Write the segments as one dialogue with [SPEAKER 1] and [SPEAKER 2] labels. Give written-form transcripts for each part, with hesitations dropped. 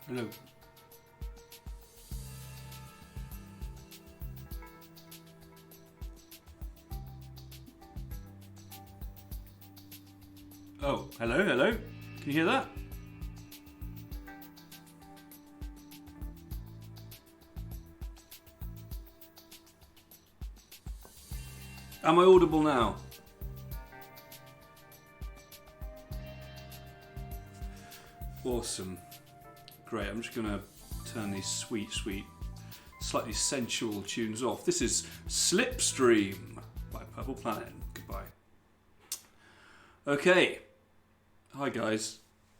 [SPEAKER 1] Hello. Oh, hello, hello. Can you hear that? Am I audible now? Awesome. Great, I'm just going to turn these sweet, slightly sensual tunes off. This is Slipstream by Purple Planet. Goodbye. Okay. Hi guys.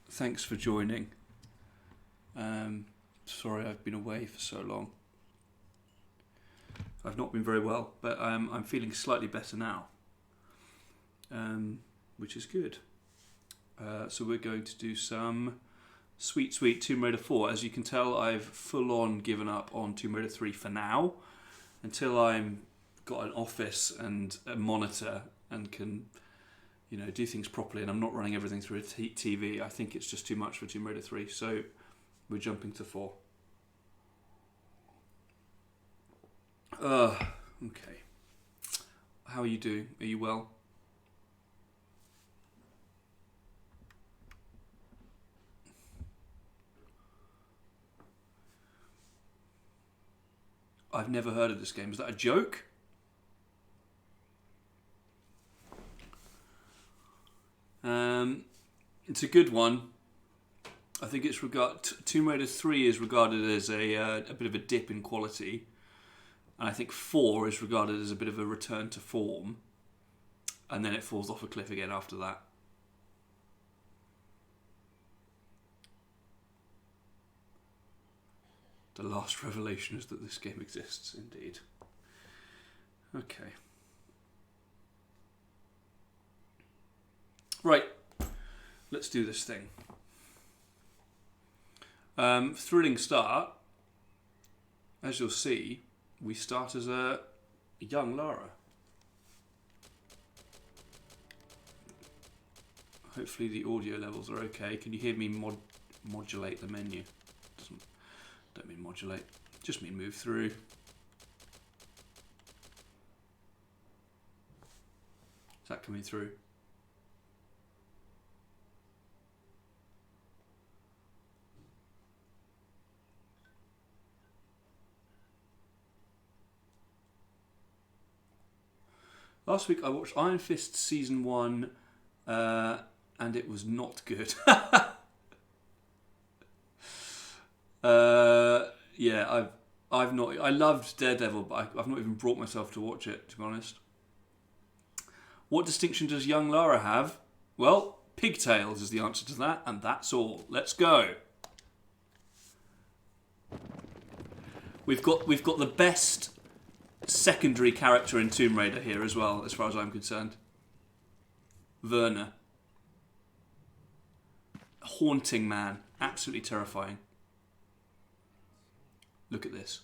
[SPEAKER 1] Thanks for joining. Sorry I've been away for so long. I've not been very well, but I'm feeling slightly better now, which is good. So we're going to do some sweet Tomb Raider 4. As you can tell, I've full on given up on Tomb Raider 3 for now, until I'm got an office and a monitor and can, do things properly, and I'm not running everything through a TV. I think it's just too much for Tomb Raider 3, so we're jumping to 4. Okay. How are you doing? Are you well? I've never heard of this game. Is that a joke? It's a good one. I think it's Tomb Raider 3 is regarded as a bit of a dip in quality, and I think 4 is regarded as a bit of a return to form, and then it falls off a cliff again after that. The last revelation is that this game exists, indeed. Okay. Right. Let's do this thing. Thrilling start. As you'll see, we start as a young Lara. Hopefully the audio levels are okay. Can you hear me modulate the menu? Don't mean modulate, just mean move through. Is that coming through? Last week I watched Iron Fist Season 1 and it was not good. Yeah, I've not. I loved Daredevil, but I've not even brought myself to watch it, to be honest. What distinction does young Lara have? Well, pigtails is the answer to that, and that's all. Let's go. We've got the best secondary character in Tomb Raider here as well, as far as I'm concerned. Werner. Haunting man. Absolutely terrifying. Look at this.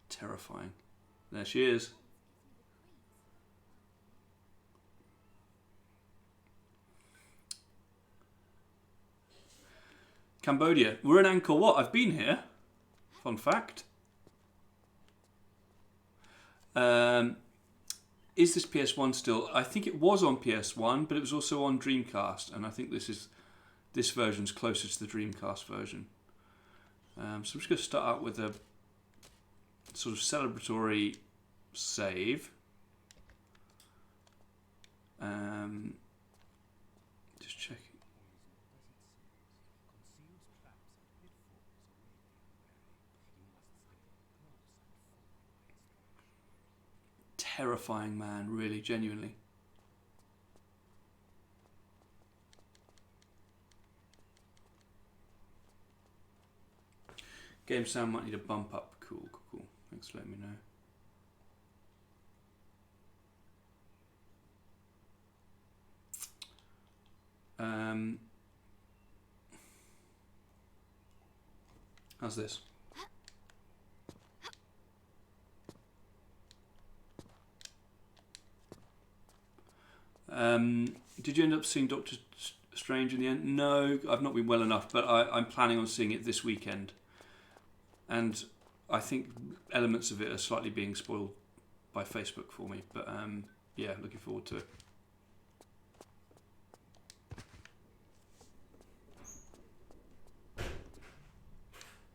[SPEAKER 1] Terrifying. There she is. Cambodia. We're in Angkor Wat. I've been here. Fun fact. Is this PS1 still? I think it was on PS1, but it was also on Dreamcast, and I think this version's closer to the Dreamcast version. So I'm just going to start out with a sort of celebratory save. Just checking. Terrifying man, really, genuinely. Game sound might need a bump up. Cool. Thanks for letting me know. How's this? Did you end up seeing Doctor Strange in the end? No, I've not been well enough, but I'm planning on seeing it this weekend. And I think elements of it are slightly being spoiled by Facebook for me. But yeah, looking forward to it.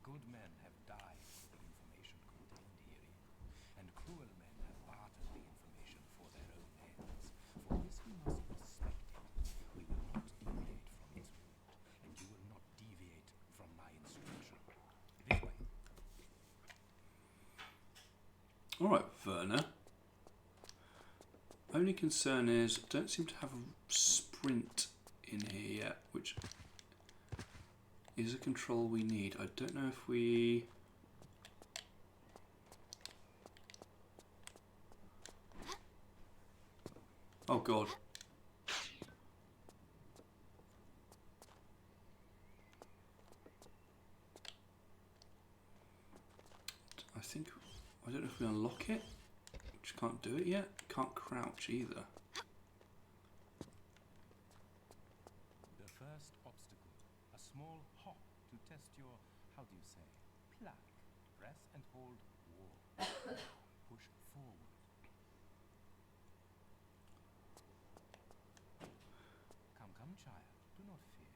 [SPEAKER 2] Good men have died for the information contained herein, and cruel men have bartered the information for their own ends. For this we must respect it. We will not deviate from its route, and you will not deviate from my instruction. This way.
[SPEAKER 1] Alright, Werner. Only concern is, I don't seem to have a sprint in here yet, which is a control we need. I don't know if we... Oh god. I don't know if we unlock it. Just can't do it yet. Can't crouch either.
[SPEAKER 2] The first obstacle, a small hop to test your, how do you say, pluck. Press and hold wall. Push forward. Come, child. Do not fear.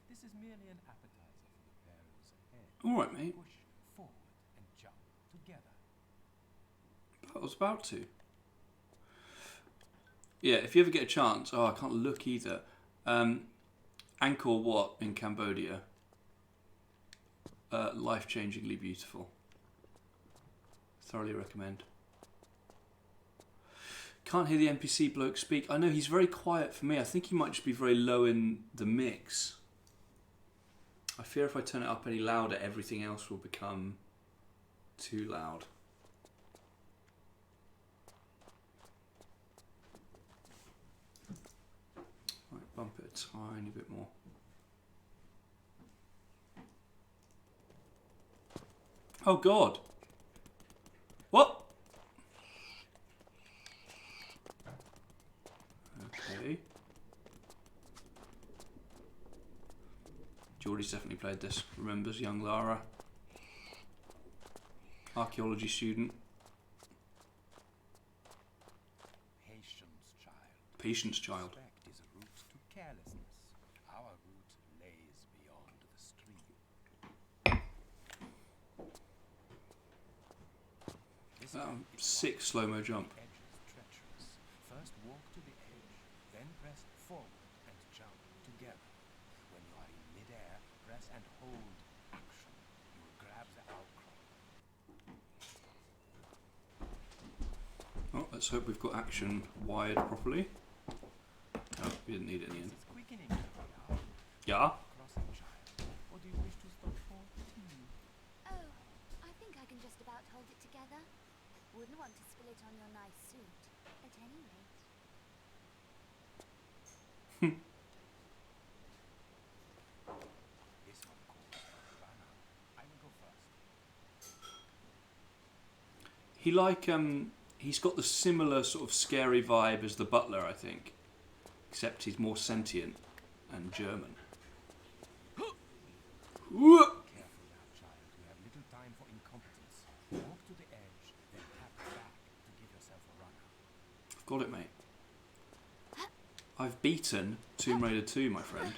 [SPEAKER 2] This is merely an appetizer for the perils ahead.
[SPEAKER 1] Alright, mate.
[SPEAKER 2] Push forward and jump together.
[SPEAKER 1] I was about to. Yeah, if you ever get a chance... Oh, I can't look either. Angkor Wat in Cambodia. Life-changingly beautiful. Thoroughly recommend. Can't hear the NPC bloke speak. I know, he's very quiet for me. I think he might just be very low in the mix. I fear if I turn it up any louder, everything else will become too loud. Right, bump it a tiny bit more. Oh god! What? Okay. Geordie's definitely played this. Remembers young Lara. Archaeology student.
[SPEAKER 2] Patience, child.
[SPEAKER 1] Patience, child.
[SPEAKER 2] Respect is a route to carelessness. Our route lays beyond the stream. This
[SPEAKER 1] Sick slow-mo jump.
[SPEAKER 2] edge is treacherous. First walk to the edge, then press forward and jump together. When you are in midair, press and hold action. You will grab the outcrop.
[SPEAKER 1] Oh, let's hope we've got action wired properly. Oh, we didn't need it in the end.
[SPEAKER 2] This is quickening now.
[SPEAKER 1] Yeah?
[SPEAKER 2] Crossing, child. Or do you wish to stop for tea?
[SPEAKER 3] Oh, I think I can just about hold it together. Wouldn't want to spill it on your nice suit, at any rate.
[SPEAKER 2] This one calls Havana. I will go first.
[SPEAKER 1] He's got the similar sort of scary vibe as the butler, I think. Except he's more sentient and German. Whoa!
[SPEAKER 2] Careful now, child. You have little time for incompetence. Walk to the edge, then tap back to give yourself a runner.
[SPEAKER 1] I've got it, mate. I've beaten Tomb Raider 2, my friend.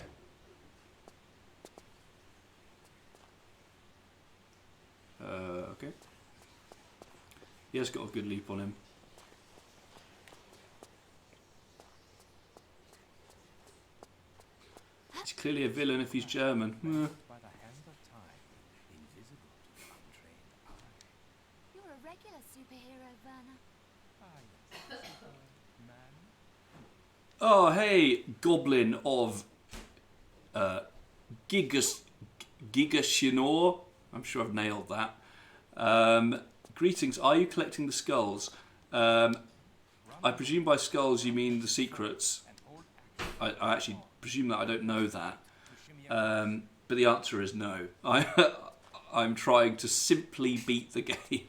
[SPEAKER 1] Okay. He has got a good leap on him. He's clearly a villain if he's German.
[SPEAKER 2] By the hand of time, invisible to the untrained eye.
[SPEAKER 3] You're a regular superhero, Werner.
[SPEAKER 2] Ah, yes, Superman.
[SPEAKER 1] Oh, hey, Goblin of Gigashinor. I'm sure I've nailed that. Greetings. Are you collecting the skulls? I presume by skulls you mean the secrets.
[SPEAKER 2] And hold action
[SPEAKER 1] I actually presume that. I don't know that.
[SPEAKER 2] to shimmy up.
[SPEAKER 1] But the answer is no. I'm trying to simply beat the game.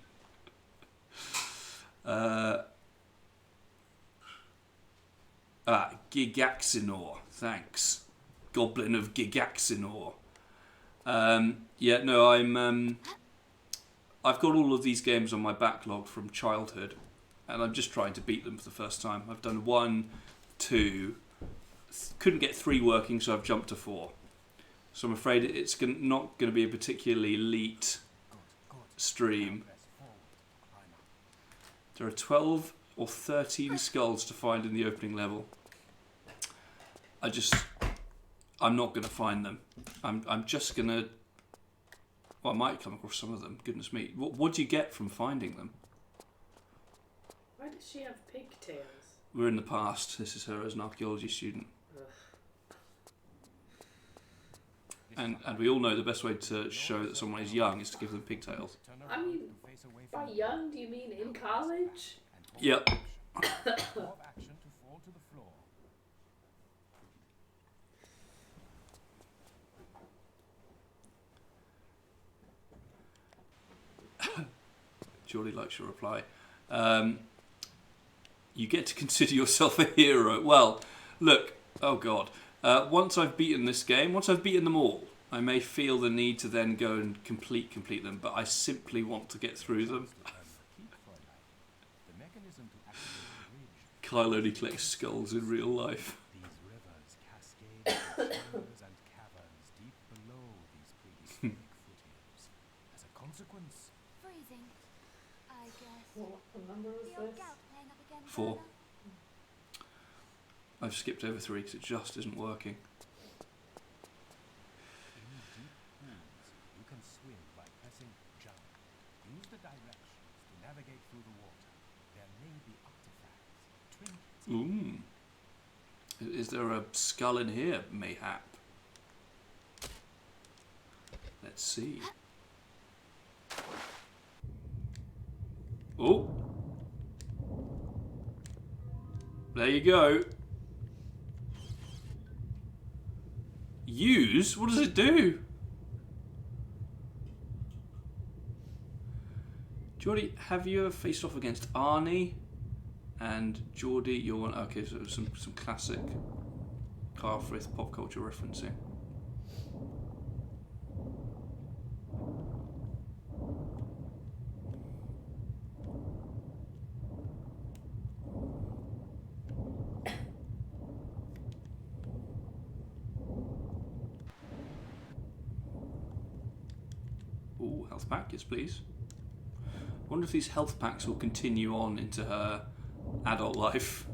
[SPEAKER 1] Gigaxinor. Thanks. Goblin of Gigaxinor. Yeah, no, I've got all of these games on my backlog from childhood, and I'm just trying to beat them for the first time. I've done 1, 2, couldn't get 3 working, so I've jumped to 4. So I'm afraid it's not going to be a particularly elite stream. There are 12 or 13 skulls to find in the opening level. I'm not going to find them. I'm just going to... Well, I might come across some of them. Goodness me. What do you get from finding them?
[SPEAKER 4] Why does she have pigtails?
[SPEAKER 1] We're in the past. This is her as an archaeology student. And we all know the best way to show that someone is young is to give them pigtails.
[SPEAKER 4] I mean, by young, do you mean in college?
[SPEAKER 1] Yep. Geordie likes your reply. You get to consider yourself a hero. Well, look, oh god. Once I've beaten this game, once I've beaten them all, I may feel the need to then go and complete them, but I simply want to get through them. Kyle only collects skulls in real life.
[SPEAKER 3] Freezing, I guess.
[SPEAKER 4] What number is
[SPEAKER 3] The old
[SPEAKER 4] this?
[SPEAKER 3] gout playing up again,
[SPEAKER 1] 4.
[SPEAKER 3] Bella?
[SPEAKER 1] I've skipped over 3 because it just isn't working.
[SPEAKER 2] You can swim by pressing jump. Use the directions to navigate through the water. There may be artifacts, trinkets.
[SPEAKER 1] Ooh. Is there a skull in here, mayhap? Let's see. Oh. There you go. Use? What does it do? Geordie, have you ever faced off against Arnie? And Geordie, you're one. Okay, so some classic Kyle Frith pop culture referencing. Ooh, health pack, yes please. Wonder if these health packs will continue on into her adult life.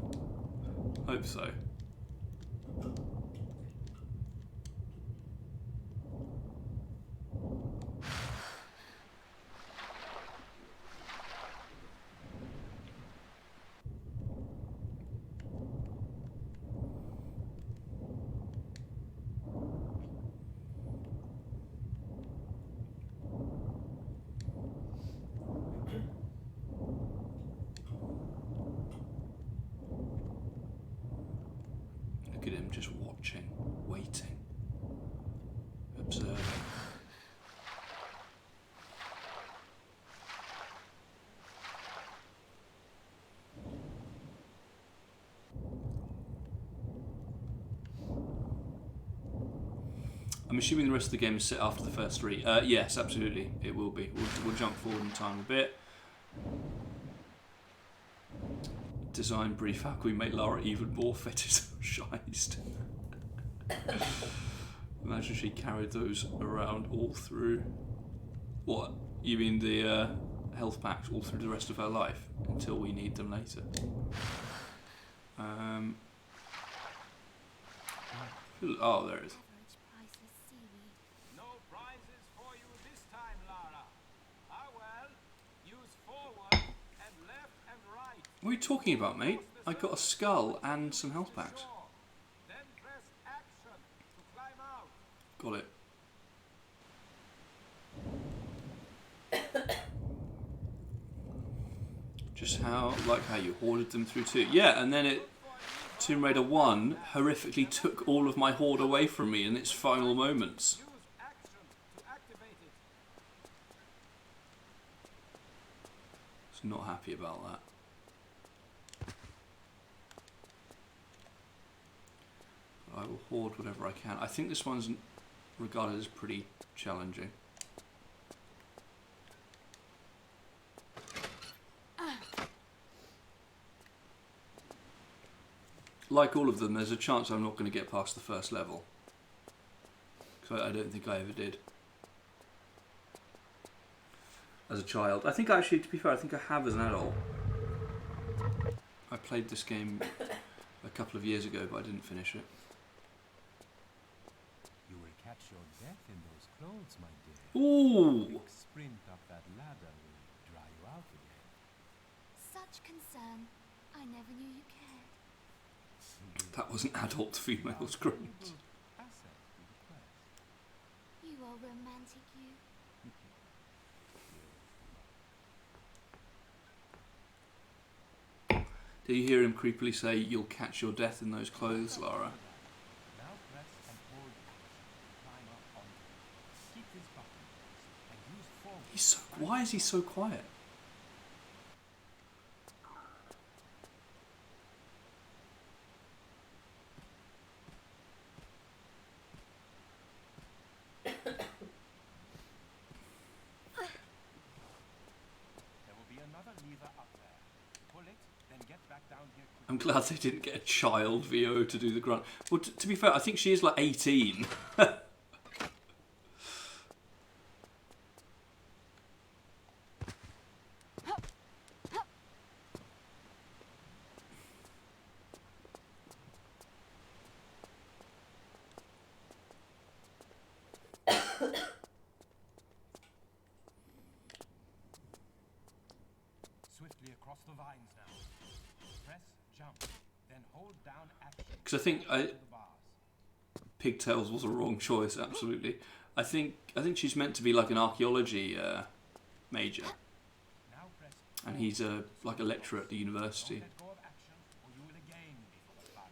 [SPEAKER 1] Hope so. Look at him just watching, waiting, observing. I'm assuming the rest of the game is set after the first 3. Yes, absolutely, it will be. We'll jump forward in time a bit. Design brief, how can we make Lara even more fetishized? Imagine she carried those around all through. What? You mean the health packs all through the rest of her life until we need them later? Oh, there it is.
[SPEAKER 3] Average priceless seaweed.
[SPEAKER 2] No prizes for you this time, Lara. Ah well, use forward and left and right.
[SPEAKER 1] What are you talking about, mate? I got a skull and some health packs.
[SPEAKER 2] Then press action to climb out.
[SPEAKER 1] Got it. Just how you hoarded them through 2. Yeah, and then Tomb Raider 1 horrifically took all of my hoard away from me in its final moments.
[SPEAKER 2] Use action to activate it.
[SPEAKER 1] Was not happy about that. I will hoard whatever I can. I think this one's regarded as pretty challenging. Like all of them, there's a chance I'm not going to get past the first level. So I don't think I ever did. As a child. I think actually, to be fair, I think I have as an adult. I played this game a couple of years ago, but I didn't finish it.
[SPEAKER 2] You will catch your death in those clothes, my dear.
[SPEAKER 1] Ooh!
[SPEAKER 2] Quick sprint up that ladder will dry you out again.
[SPEAKER 3] Such concern. I never knew you cared.
[SPEAKER 1] That was an adult female scream.
[SPEAKER 2] Asset to the quest.
[SPEAKER 3] You are romantic, you.
[SPEAKER 1] Did you hear him creepily say, "You'll catch your death in those clothes, Lara"?
[SPEAKER 2] Now press and hold action. Climb up onto it. Keep this button pressed and use forward.
[SPEAKER 1] Why is he so quiet?
[SPEAKER 2] There will be another lever up there. Pull it, then get back down here quickly.
[SPEAKER 1] I'm glad they didn't get a child VO to do the grunt. Well, to be fair, I think she is like 18.
[SPEAKER 2] Swiftly across the vines now. Press, jump, then hold down action.
[SPEAKER 1] Because I think
[SPEAKER 2] To the bars.
[SPEAKER 1] pigtails was a wrong choice. Absolutely. I think she's meant to be like an archaeology major,
[SPEAKER 2] Now press
[SPEAKER 1] and he's like a lecturer at the university.
[SPEAKER 2] Don't let go of action, or you will again be for the plunge.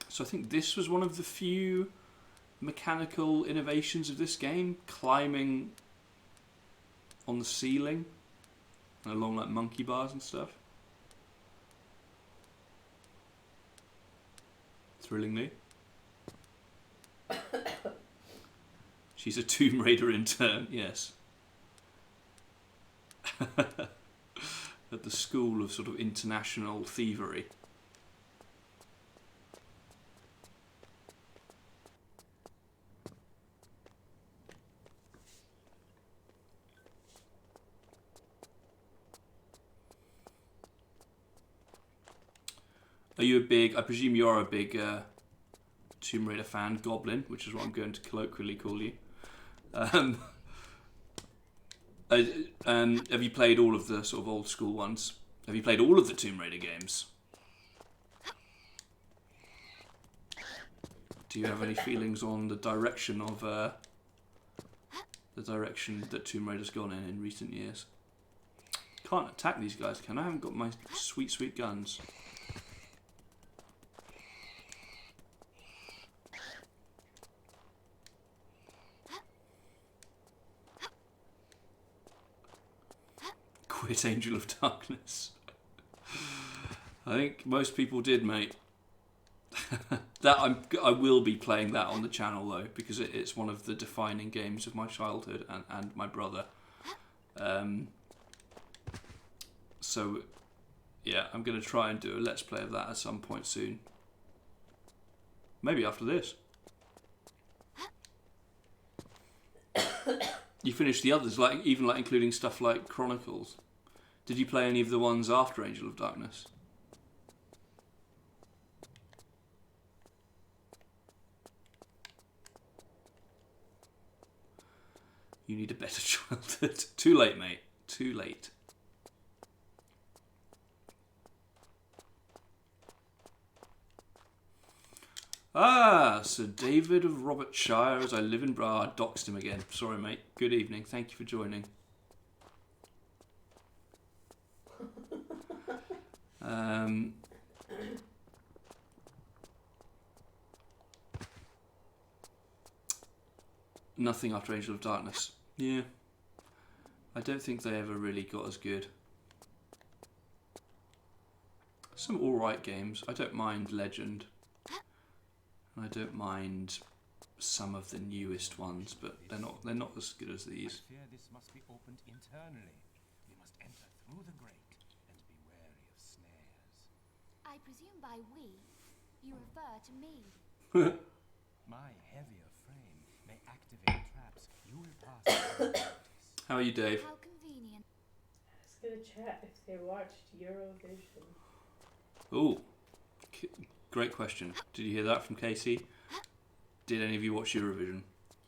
[SPEAKER 1] So I think this was one of the few mechanical innovations of this game, climbing on the ceiling and along like monkey bars and stuff. Thrillingly. She's a Tomb Raider intern, yes. At the school of sort of international thievery. Are you a big, I presume you are a big Tomb Raider fan, Goblin, which is what I'm going to colloquially call you. Have you played all of the sort of old school ones? Have you played all of the Tomb Raider games? Do you have any feelings on the direction of the direction that Tomb Raider's gone in recent years? Can't attack these guys, can I? I haven't got my sweet, sweet guns. Quit Angel of Darkness. I think most people did, mate. I will be playing that on the channel though, because it's one of the defining games of my childhood and my brother. So yeah, I'm going to try and do a let's play of that at some point soon. Maybe after this. You finished the others, like even like including stuff like Chronicles. Did you play any of the ones after Angel of Darkness? You need a better childhood. Too late, mate. Too late. Ah, Sir David of Robertshire, as I live in Bra. Doxed him again. Sorry, mate. Good evening. Thank you for joining. Nothing after Angel of Darkness. Yeah. I don't think they ever really got as good. Some alright games. I don't mind Legend. And I don't mind some of the newest ones, but they're not as good as these.
[SPEAKER 2] I fear this must be opened internally. We must enter through the grate and be wary of snares.
[SPEAKER 3] I presume by we, you refer to me.
[SPEAKER 2] My heavier frame may activate traps. You will pass unnoticed.
[SPEAKER 1] How are you, Dave?
[SPEAKER 3] How convenient.
[SPEAKER 4] I was gonna chat if they watched Eurovision.
[SPEAKER 1] Oh, great question. Did you hear that from Casey? Did any of you watch Eurovision?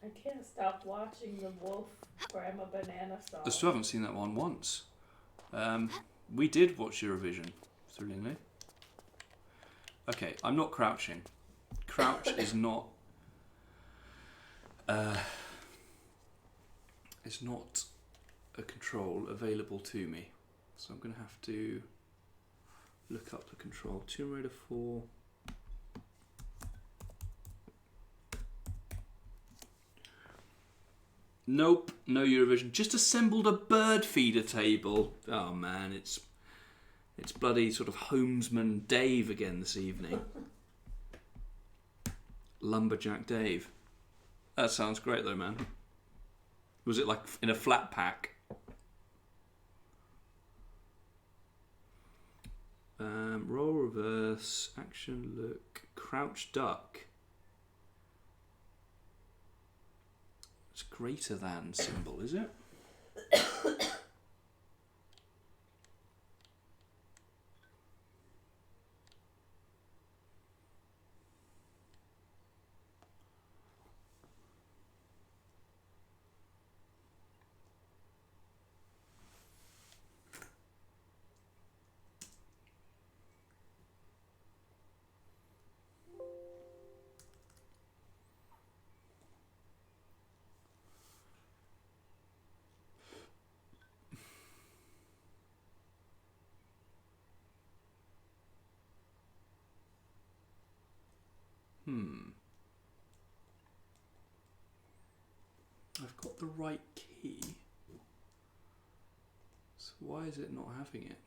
[SPEAKER 4] I can't stop watching the Wolf Grandma Banana song.
[SPEAKER 1] I still haven't seen that one once. We did watch Eurovision, thrillingly. Okay, I'm not crouching. Crouch is not... it's not a control available to me. So I'm going to have to look up the control. Tomb Raider 4... Nope, no Eurovision. Just assembled a bird feeder table. Oh man, it's bloody sort of homesman Dave again this evening. Lumberjack Dave. That sounds great though, man. Was it like in a flat pack? Roll, reverse, action, look, crouch, duck. It's greater than symbol, is it? I've got the right key. So why is it not having it?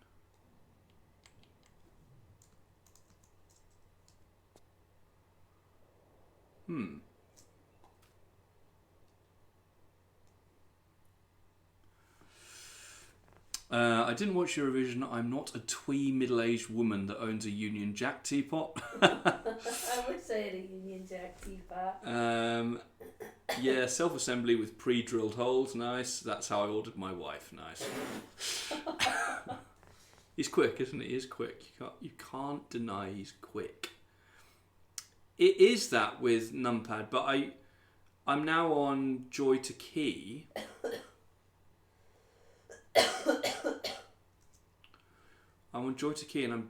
[SPEAKER 1] I didn't watch Eurovision. I'm not a twee middle-aged woman that owns a Union Jack teapot.
[SPEAKER 4] I would say the Union Jack teapot.
[SPEAKER 1] Yeah, self-assembly with pre-drilled holes. Nice. That's how I ordered my wife. Nice. He's quick, isn't he? He's quick. You can't deny he's quick. It is that with numpad, but I'm now on Joy to Key. I'm on Joy to Key and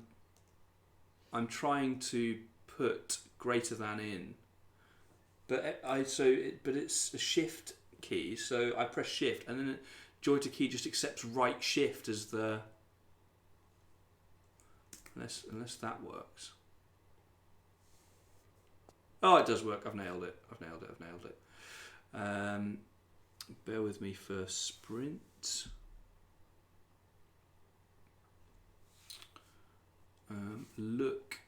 [SPEAKER 1] I'm trying to put greater than in, but it's a shift key, so I press shift and then Joy to Key just accepts right shift as the unless that works. Oh, it does work. I've nailed it. Bear with me for sprint. Look.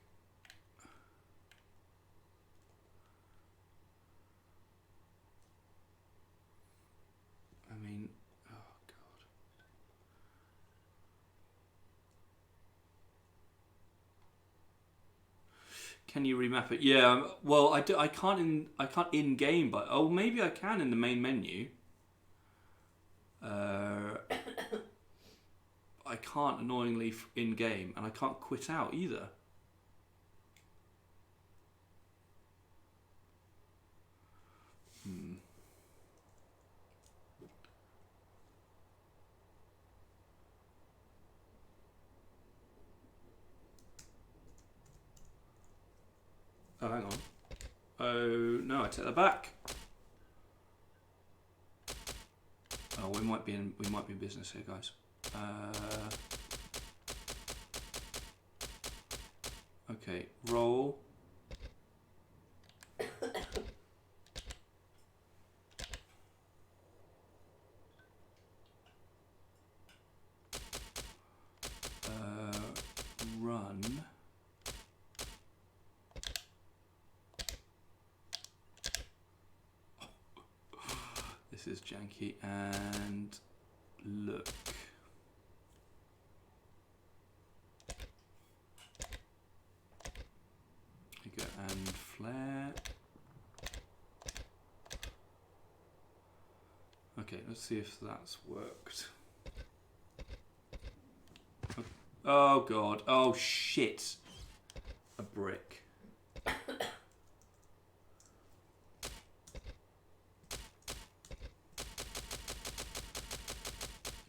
[SPEAKER 1] I mean, oh god. Can you remap it? Yeah. Well, I can't in game, but maybe I can in the main menu. I can't annoyingly in game, and I can't quit out either. Oh, hang on. Oh no, I take that back. Oh, we might be in business here, guys. Okay, roll. Run. This is janky. And look. There you go. And flare. Okay, let's see if that's worked. Oh god. Oh shit. A brick.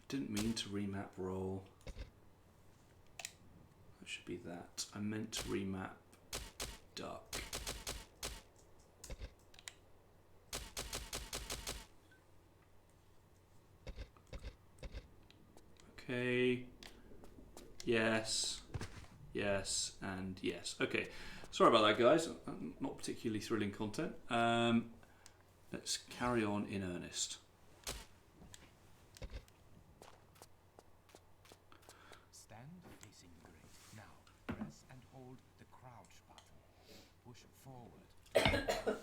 [SPEAKER 1] Didn't mean to remap roll. That should be that. I meant to remap duck. Okay. Yes. Yes. And yes. Okay. Sorry about that, guys. Not particularly thrilling content. Let's carry on in earnest.
[SPEAKER 2] Stand facing the grate. Now, press and hold the crouch button. Push forward into the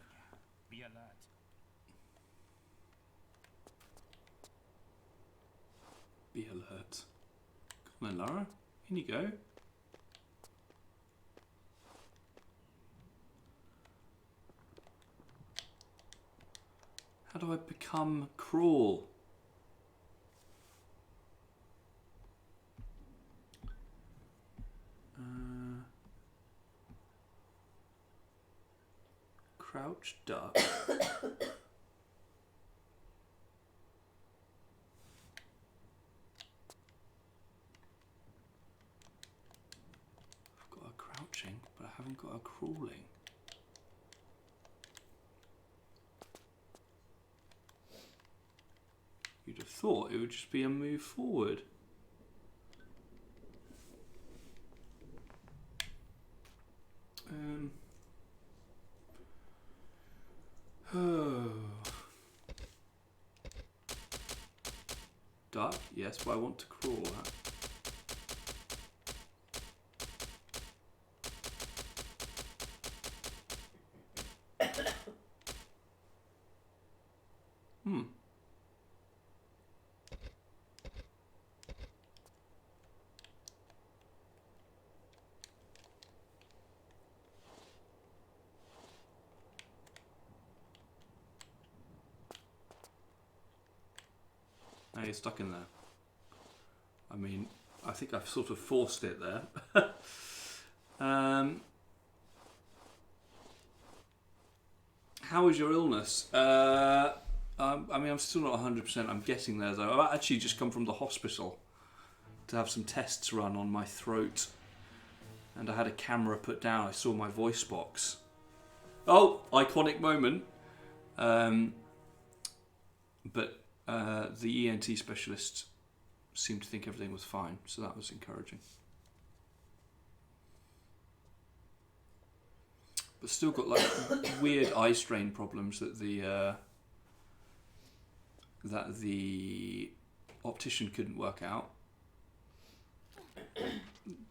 [SPEAKER 2] gap. Be alert.
[SPEAKER 1] Be alert. Come on, Lara. In you go. How do I become crawl? Crouch duck. I've got a crouching, but I haven't got a crawling. You'd have thought it would just be a move forward. Oh. Duck, yes, but I want to crawl. Now you're stuck in there. I mean, I think I've sort of forced it there. How is your illness? I mean, I'm still not 100%. I'm getting there, though. I've actually just come from the hospital to have some tests run on my throat. And I had a camera put down. I saw my voice box. Oh, iconic moment. But the ENT specialist seemed to think everything was fine, so that was encouraging. But still got like weird eye strain problems that the optician couldn't work out.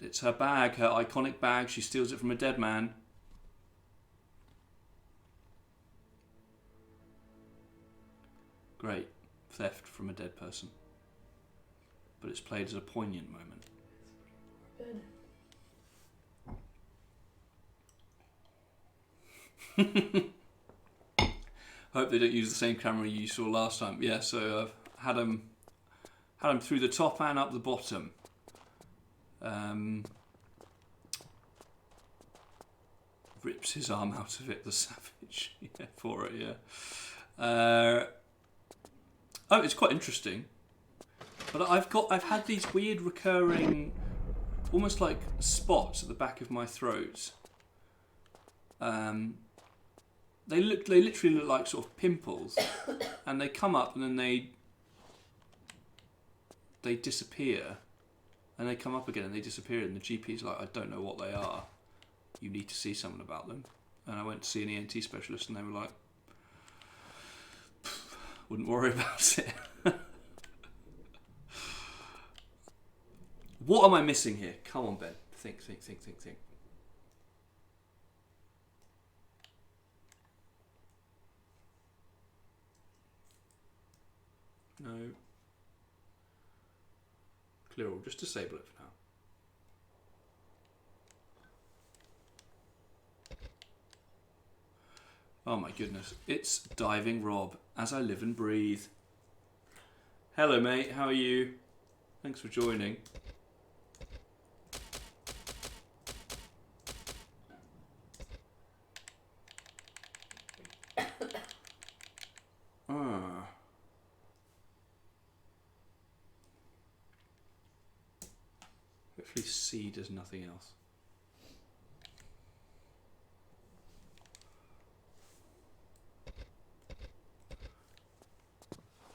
[SPEAKER 1] It's her bag, her iconic bag. She steals it from a dead man. Great. Theft from a dead person. But it's played as a poignant moment.
[SPEAKER 4] Good.
[SPEAKER 1] Hope they don't use the same camera you saw last time. Yeah, so I've had him through the top and up the bottom. Rips his arm out of it, the savage. Yeah, for it, yeah. Oh, it's quite interesting. But I've had these weird recurring, almost like spots at the back of my throat. They literally look like sort of pimples, and they come up and then they disappear, and they come up again and they disappear, and the GP's like, I don't know what they are. You need to see someone about them. And I went to see an ENT specialist, and they were like, wouldn't worry about it. What am I missing here? Come on, Ben. Think. No. Clear all. Just disable it for now. Oh my goodness. It's Diving Rob, as I live and breathe. Hello mate, how are you? Thanks for joining. Hopefully C does nothing else.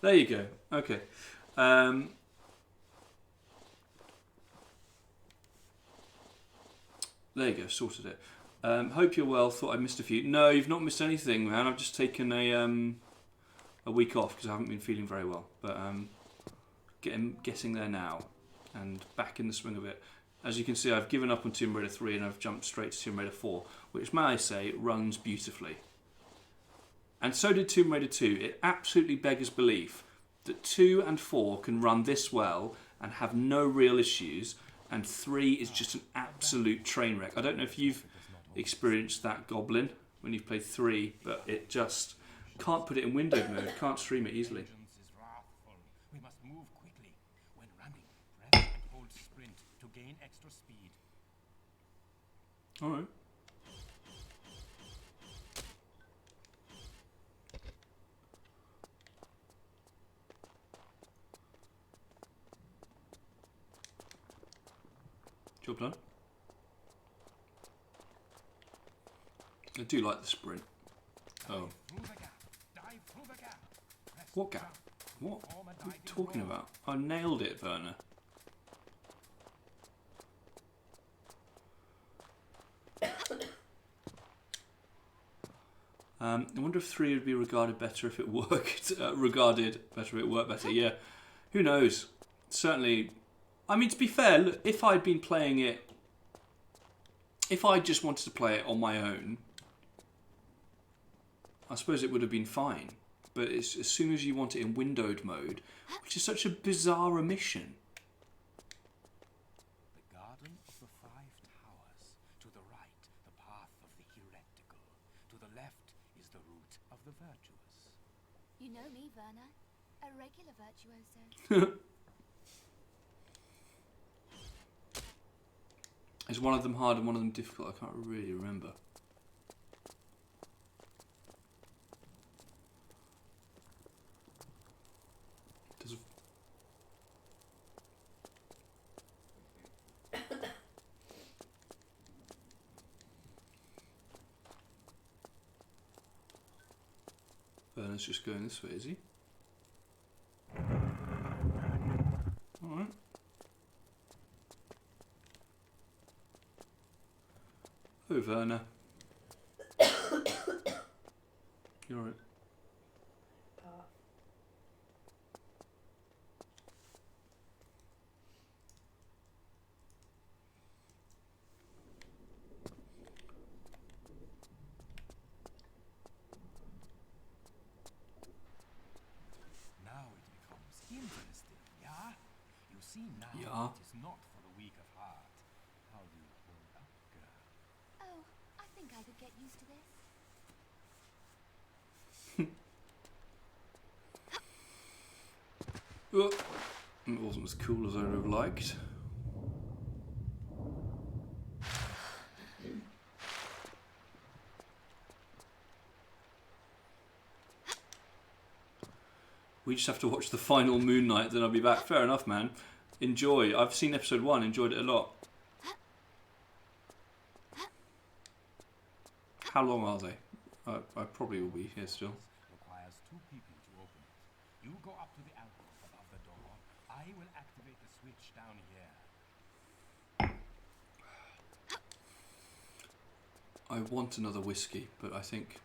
[SPEAKER 1] There you go. Okay. There you go. Sorted it. Hope you're well. Thought I missed a few. No, you've not missed anything, man. I've just taken a week off because I haven't been feeling very well. But getting there now and back in the swing of it. As you can see, I've given up on Tomb Raider 3 and I've jumped straight to Tomb Raider 4, which, may I say, runs beautifully. And so did Tomb Raider 2. It absolutely beggars belief that 2 and 4 can run this well and have no real issues, and 3 is just an absolute train wreck. I don't know if you've experienced that, Goblin, when you've played 3, but it just can't put it in windowed mode, can't stream it easily.
[SPEAKER 2] We must move quickly. When running, press and hold sprint to gain extra speed.
[SPEAKER 1] Alright. Job done. I do like the sprint. Oh. What gap? What are you talking about? I nailed it, Werner. I wonder if 3 would be regarded better if it worked. Better. Yeah. Who knows? Certainly. I mean, to be fair, look, if I'd been playing it, if I just wanted to play it on my own, I suppose it would have been fine. But it's, as soon as you want it in windowed mode, which is such a bizarre omission.
[SPEAKER 2] The Garden of the Five Towers. To the right, the path of the heretical. To the left is the route of the virtuous.
[SPEAKER 3] You know me, Werner. A regular virtuoso.
[SPEAKER 1] Is one of them hard and one of them difficult? I can't really remember. Does Werner's just going this way, is he? Alright. Oh, Werner. You're alright.
[SPEAKER 2] Now it becomes interesting, yeah? You see now
[SPEAKER 1] Yeah.
[SPEAKER 2] it is not for the weak of heart. How do you hold up, girl?
[SPEAKER 3] Oh, I think I could get used to this.
[SPEAKER 1] Oh, it wasn't as cool as I would have liked. We just have to watch the final Moon Knight, then I'll be back. Fair enough, man. Enjoy. I've seen episode 1, enjoyed it a lot. How long are they? I probably will be here still.
[SPEAKER 2] Requires 2 people to open it. You go up to the alcove above the door. I will activate the switch down here.
[SPEAKER 1] I want another whiskey, but I think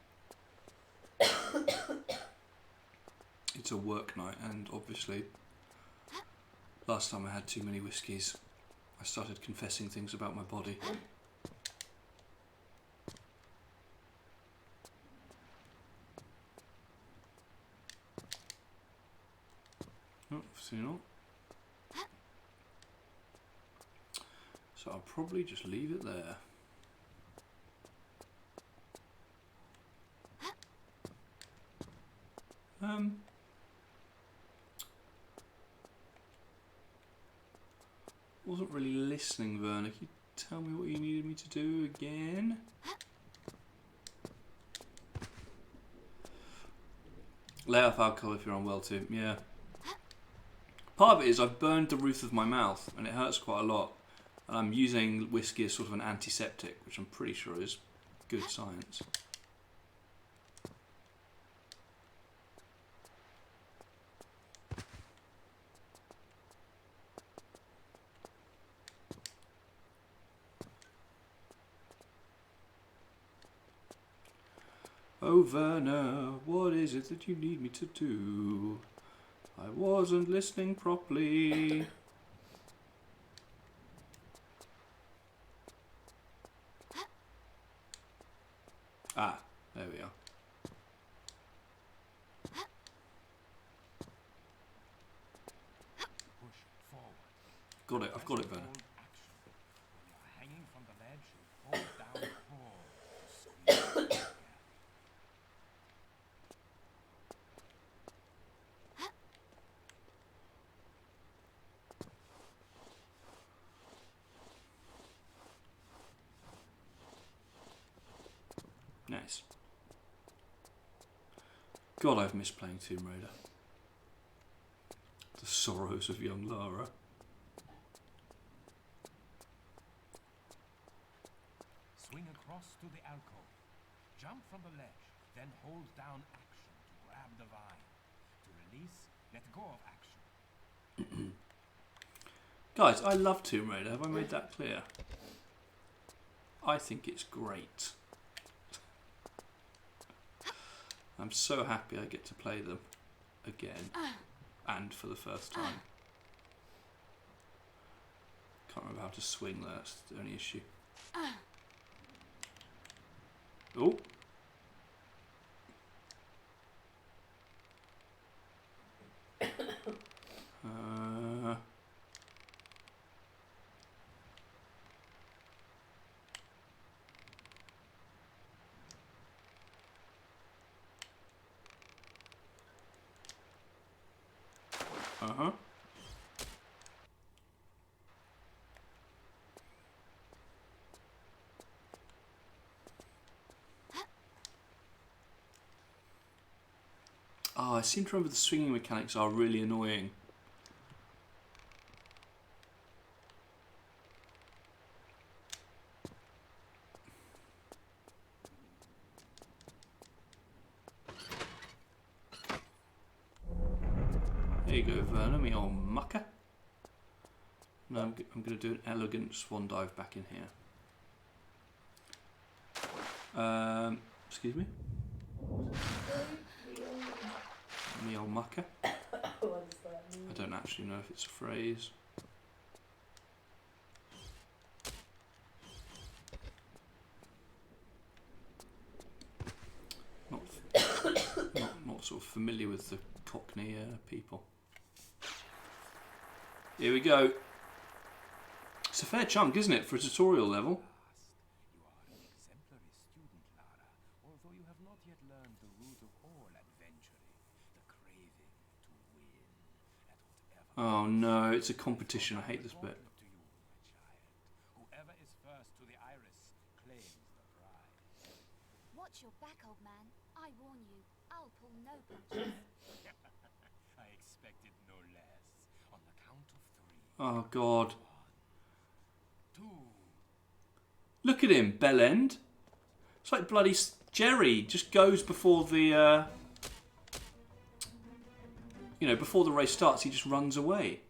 [SPEAKER 1] it's a work night, and obviously last time I had too many whiskies, I started confessing things about my body. Absolutely not. So I'll probably just leave it there. Wasn't really listening, Werner. Can you tell me what you needed me to do again? Lay off alcohol if you're unwell too. Yeah. Part of it is I've burned the roof of my mouth and it hurts quite a lot. And I'm using whiskey as sort of an antiseptic, which I'm pretty sure is good science. Oh, Werner, what is it that you need me to do? I wasn't listening properly. Ah, there we are.
[SPEAKER 2] Push forward.
[SPEAKER 1] Got it, I've got it, Werner.
[SPEAKER 2] Hold action. When you're hanging from the ledge, hold down hold to squeeze the air.
[SPEAKER 1] Nice. God, I've missed playing Tomb Raider. The sorrows of young Lara.
[SPEAKER 2] Swing across to the alcove. Jump from the ledge, then hold down action to grab the vine. To release, let go of action.
[SPEAKER 1] Guys, I love Tomb Raider. Have I made that clear? I think it's great. I'm so happy I get to play them again and for the first time. Can't remember how to swing there, that's the only issue. Oh. Uh-huh. Oh, I seem to remember the swinging mechanics are really annoying. There you go, Werner, me old mucker. No, I'm going to do an elegant swan dive back in here. Excuse me? Me old mucker.
[SPEAKER 4] What does that mean?
[SPEAKER 1] I don't actually know if it's a phrase. Not sort of familiar with the Cockney people. Here we go. It's a fair chunk, isn't it, for a tutorial level?
[SPEAKER 2] You are an exemplary student, Lara, although you have not yet learned the root of all adventuring, the craving to win at whatever.
[SPEAKER 1] Oh no, it's a competition. I hate this bit.
[SPEAKER 2] To you, my child. Whoever is first to the iris claims the prize.
[SPEAKER 3] Watch your back, old man. I warn you, I'll pull no punches.
[SPEAKER 2] I expected no less. On the count of 3.
[SPEAKER 1] Oh god.
[SPEAKER 2] 2.
[SPEAKER 1] Look at him, bellend. It's like bloody Jerry. Just goes before the, before the race starts, he just runs away.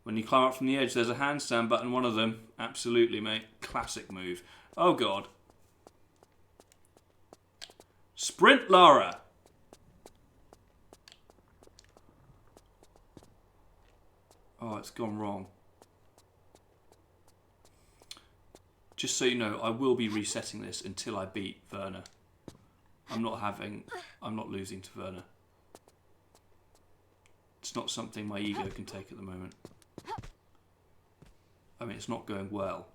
[SPEAKER 1] When you climb up from the edge, there's a handstand button, one of them. Absolutely, mate. Classic move. Oh, God. Sprint, Lara. Oh, it's gone wrong. Just so you know, I will be resetting this until I beat Werner. I'm not losing to Werner. It's not something my ego can take at the moment. I mean, it's not going well.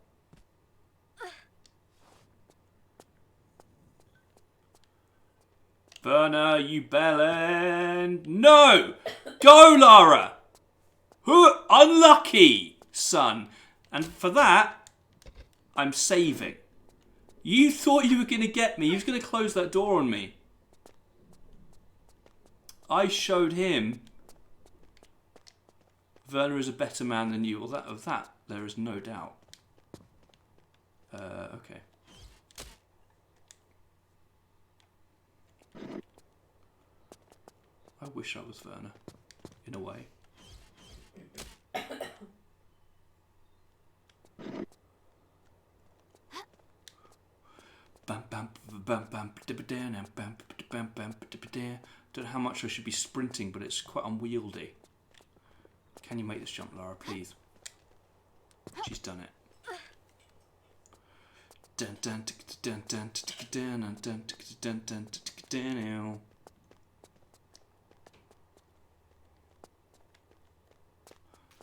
[SPEAKER 1] Werner, you bellend. No! Go, Lara! Unlucky, son. And for that, I'm saving. You thought you were going to get me. You was going to close that door on me. I showed him Werner is a better man than you. Well, of that there is no doubt. Okay. I wish I was Werner, in a way. Don't know how much I should be sprinting, but it's quite unwieldy. Can you make this jump, Lara, please? She's done it.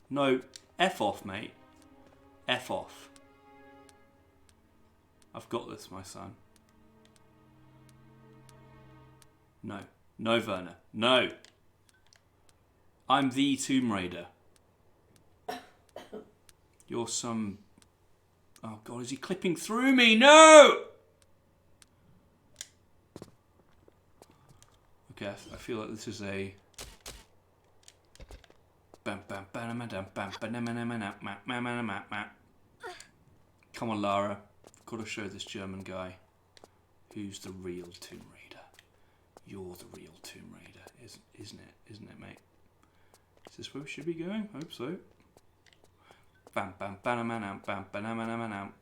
[SPEAKER 1] No, F off, mate. F off. I've got this, my son. No. No, Werner. No. I'm the Tomb Raider. You're some... Oh, God, is he clipping through me? No! Okay, I feel like this is a... Come on, Lara. I've got to show this German guy who's the real Tomb Raider. You're the real Tomb Raider, isn't it? Isn't it, mate? Is this where we should be going? I hope so. Bam bam bam bam bam bam bam bam.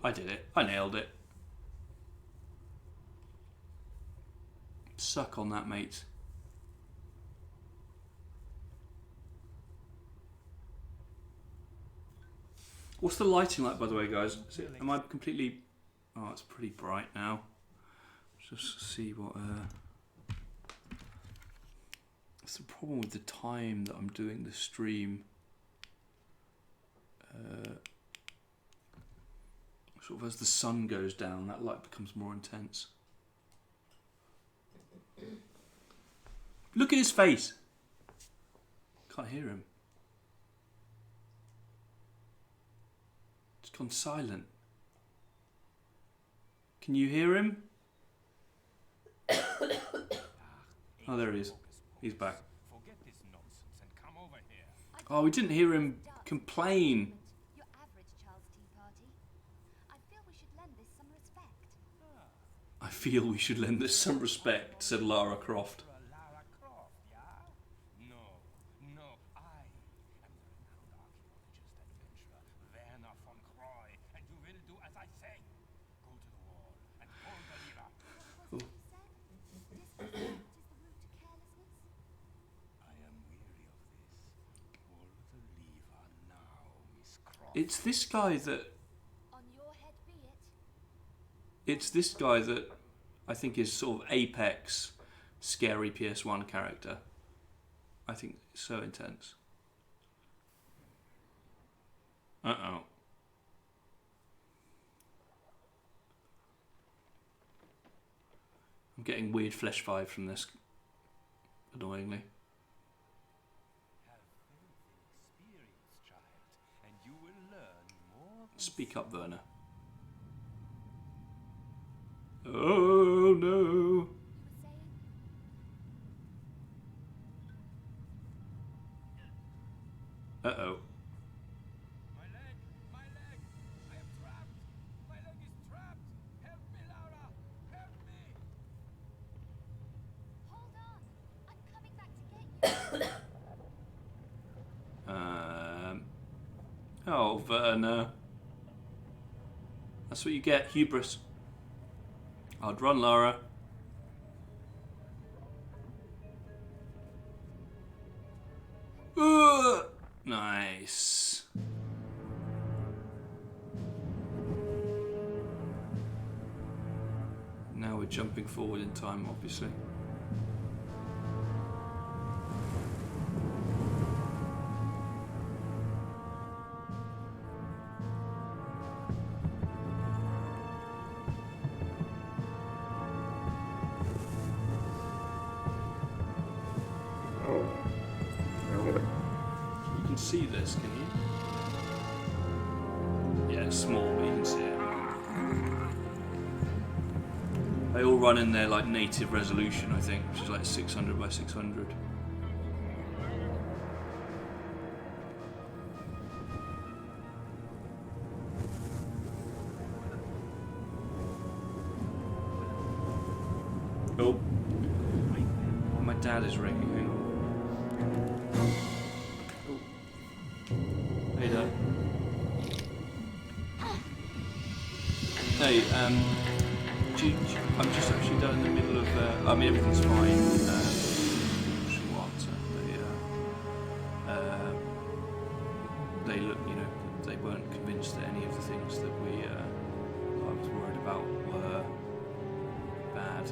[SPEAKER 1] I did it. I nailed it. Suck on that, mate. What's the lighting like, by the way, guys? Am I completely... Oh, it's pretty bright now. Let's just see what... That's the problem with the time that I'm doing the stream. Sort of as the sun goes down, that light becomes more intense. Look at his face. Can't hear him. It's gone silent. Can you hear him? Oh, there he is. He's back.
[SPEAKER 2] Forget this nonsense and come over here.
[SPEAKER 1] Oh, we didn't hear him complain.
[SPEAKER 3] Your average Charles Tea Party. I feel we should lend this some respect.
[SPEAKER 1] I feel we should lend this some respect, said Lara Croft.
[SPEAKER 2] Lara Croft, yeah? No, I am the renowned archaeologist adventurer Werner von Croy, and you will do as I say. Go to the wall and pull the lever.
[SPEAKER 3] What was it you said? Disrespect is the root to carelessness.
[SPEAKER 2] I am weary of this. Pull the lever now, Miss Croft.
[SPEAKER 1] It's this guy that...
[SPEAKER 3] On your head be it.
[SPEAKER 1] It's this guy that I think is sort of apex scary PS1 character. I think it's so intense. Uh-oh. I'm getting weird flesh vibe from this, annoyingly.
[SPEAKER 2] Have faith in experience, child, and you will learn more than
[SPEAKER 1] Speak up, Werner. Oh, no.
[SPEAKER 3] You were saying?
[SPEAKER 1] Uh-oh.
[SPEAKER 2] My leg! I am trapped! My leg is trapped! Help me, Laura! Help me!
[SPEAKER 3] Hold on. I'm coming back to get you.
[SPEAKER 1] Oh, Werner. That's what you get, hubris. I'd run, Lara. Nice. Now we're jumping forward in time, obviously. You can see this, can you? Yeah, it's small, but you can see it. They all run in their like native resolution, I think, which is like 600 by 600. Oh, my dad is ringing. Hang on. Oh. Hey, Dad. Hey, I'm just actually down in the middle of. I mean, everything's fine. She'll answer. They look, you know, they weren't convinced that any of the things that I was worried about were bad.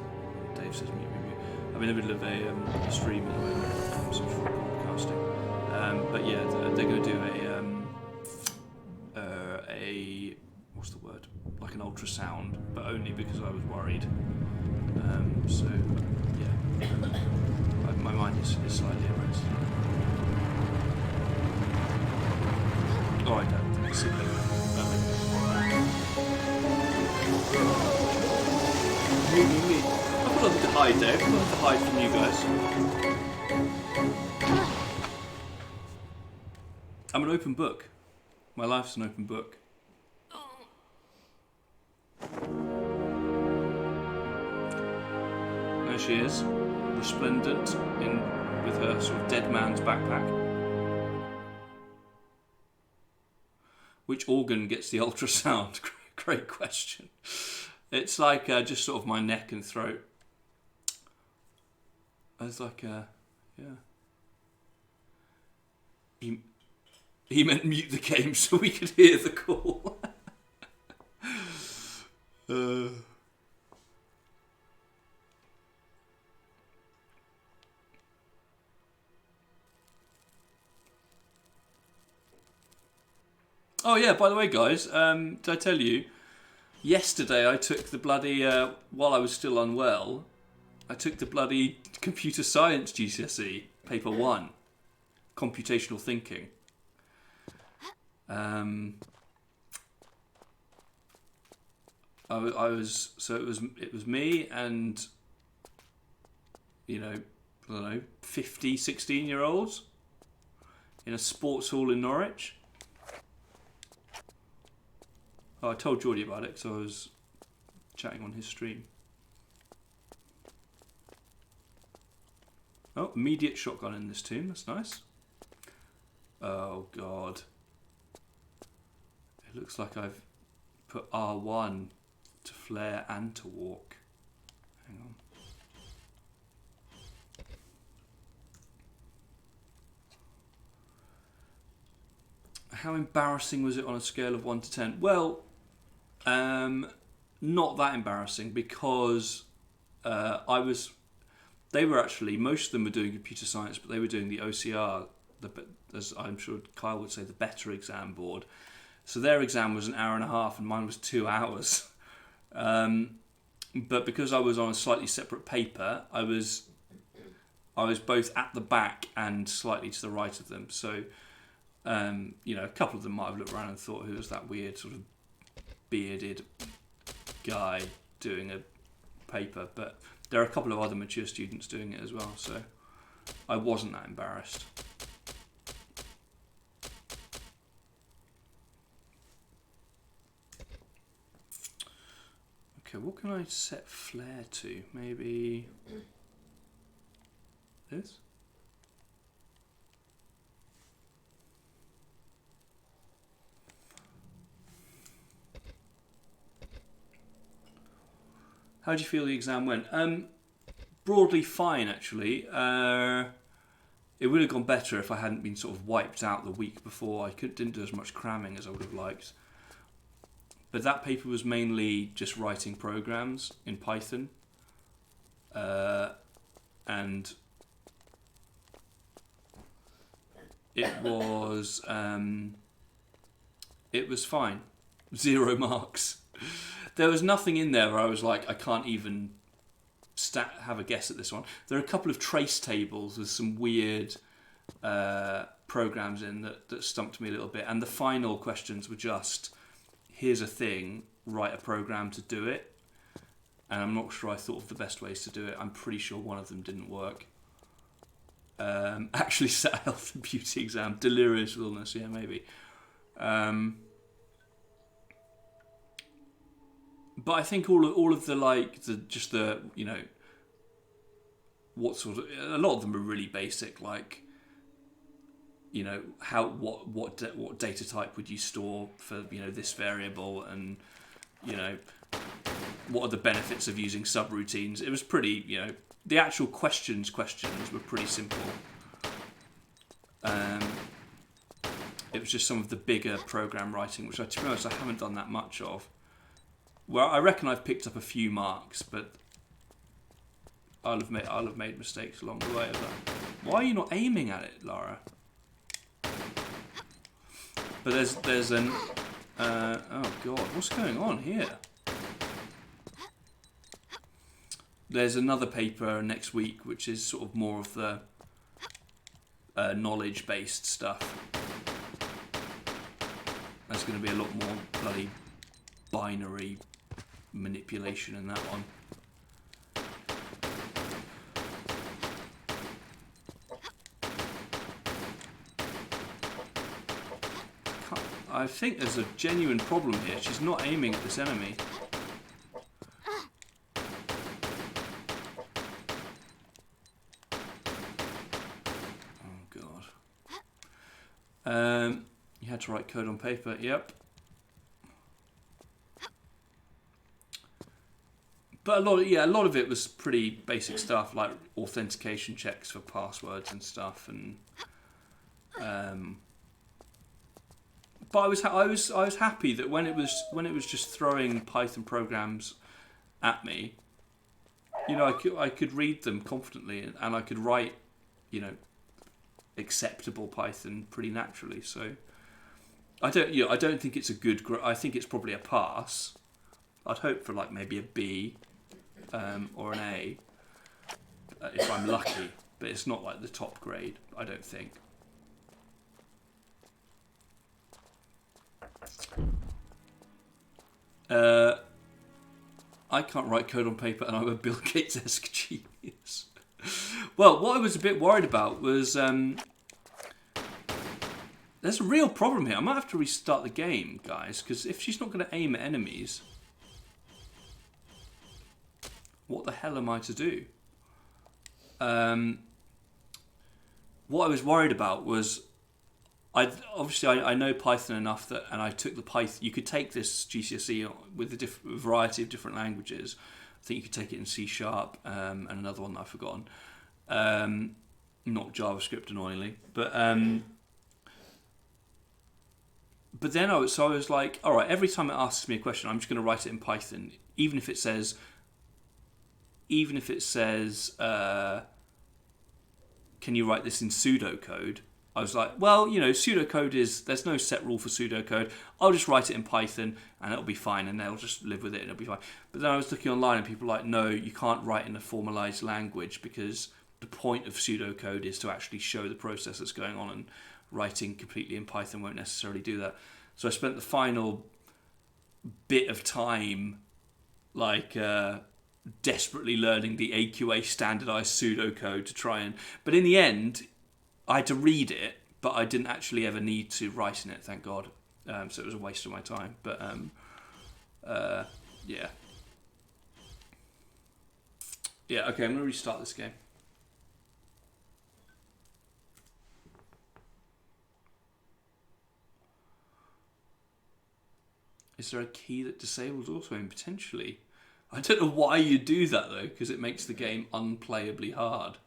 [SPEAKER 1] Dave says mute. I'm in the middle of a stream at the moment, some sort of broadcasting. But yeah, they're going to do a what's the word? Like an ultrasound, but only because I was worried. So yeah, my mind is slightly at rest. All right, Dad. See you later. Me. I've got nothing to hide, Dave. I've got nothing to hide from you guys. I'm an open book. My life's an open book. There she is, resplendent with her sort of dead man's backpack. Which organ gets the ultrasound? Great question. It's like just sort of my neck and throat. It's like yeah. He meant mute the game so we could hear the call. Oh yeah, by the way guys, did I tell you, yesterday I took the bloody, while I was still unwell, I took the bloody computer science GCSE, paper 1, computational thinking. It was me and, you know, I don't know, 50, 16-year-olds in a sports hall in Norwich. Oh, I told Geordie about it because I was chatting on his stream. Oh, immediate shotgun in this tomb. That's nice. Oh, God. It looks like I've put R1 to flare and to walk. Hang on. How embarrassing was it on a scale of 1 to 10? Well, not that embarrassing because they were actually, most of them were doing computer science, but they were doing the OCR, as I'm sure Kyle would say, the better exam board. So their exam was an hour and a half and mine was 2 hours. But because I was on a slightly separate paper, I was both at the back and slightly to the right of them. So, you know, a couple of them might have looked around and thought, who was that weird sort of bearded guy doing a paper? But there are a couple of other mature students doing it as well, so I wasn't that embarrassed. Okay, what can I set flare to? Maybe this? How do you feel the exam went? Broadly fine, actually. it would have gone better if I hadn't been sort of wiped out the week before. Didn't do as much cramming as I would have liked. But that paper was mainly just writing programs in Python. And it was fine. 0 marks. There was nothing in there where I was like, I can't even have a guess at this one. There are a couple of trace tables with some weird programs in that stumped me a little bit. And the final questions were just, here's a thing, write a program to do it. And I'm not sure I thought of the best ways to do it. I'm pretty sure one of them didn't work. Actually set a health and beauty exam. Delirious illness, yeah, maybe. But I think all of the what sort of, a lot of them are really basic, like, what data type would you store for this variable, and what are the benefits of using subroutines. It was pretty, the actual questions were pretty simple. It was just some of the bigger program writing, which to be honest I haven't done that much of. Well, I reckon I've picked up a few marks, but I'll have made mistakes along the way of that. Why are you not aiming at it, Lara? But there's an oh god, what's going on here? There's another paper next week, which is sort of more of the knowledge-based stuff. There's going to be a lot more bloody binary manipulation in that one. I think there's a genuine problem here. She's not aiming at this enemy. You had to write code on paper. Yep. But a lot of it was pretty basic stuff, like authentication checks for passwords and stuff, and but I was happy that when it was just throwing Python programs at me, I could read them confidently, and I could write, acceptable Python pretty naturally. So I don't think it's a good. I think it's probably a pass. I'd hope for like maybe a B or an A if I'm lucky, but it's not like the top grade, I don't think. I can't write code on paper, and I'm a Bill Gates-esque genius. Well, what I was a bit worried about was there's a real problem here. I might have to restart the game, guys, because if she's not going to aim at enemies, what the hell am I to do? What I was worried about was, I know Python enough that, and I took the Python. You could take this GCSE with a variety of different languages. I think you could take it in C#, and another one that I've forgotten. Not JavaScript, annoyingly, but then I was like, all right, every time it asks me a question, I'm just going to write it in Python, even if it says, can you write this in pseudocode? I was like, well, pseudocode there's no set rule for pseudocode. I'll just write it in Python and it'll be fine, and they'll just live with it and it'll be fine. But then I was looking online and people were like, no, you can't write in a formalized language because the point of pseudocode is to actually show the process that's going on, and writing completely in Python won't necessarily do that. So I spent the final bit of time desperately learning the AQA standardized pseudocode to try and... But in the end, I had to read it, but I didn't actually ever need to write in it, thank God. So it was a waste of my time. But, yeah. Yeah, okay, I'm going to restart this game. Is there a key that disables auto-aim? Potentially. I don't know why you do that, though, because it makes the game unplayably hard.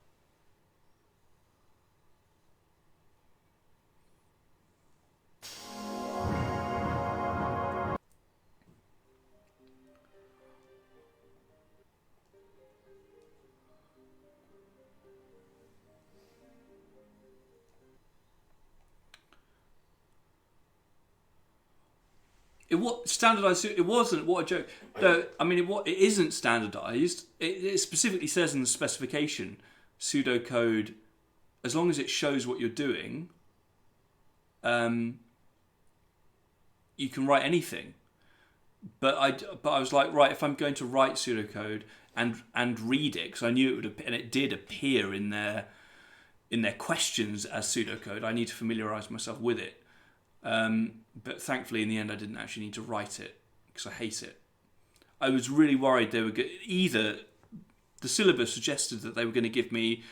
[SPEAKER 1] It was standardized. It wasn't. What a joke. No, I mean, it isn't standardized. It specifically says in the specification, pseudocode, as long as it shows what you're doing, you can write anything. But I was like, right, if I'm going to write pseudocode and read it, because I knew it would, and it did appear in their questions as pseudocode, I need to familiarise myself with it. But thankfully, in the end, I didn't actually need to write it because I hate it. I was really worried they were either the syllabus suggested that they were going to give me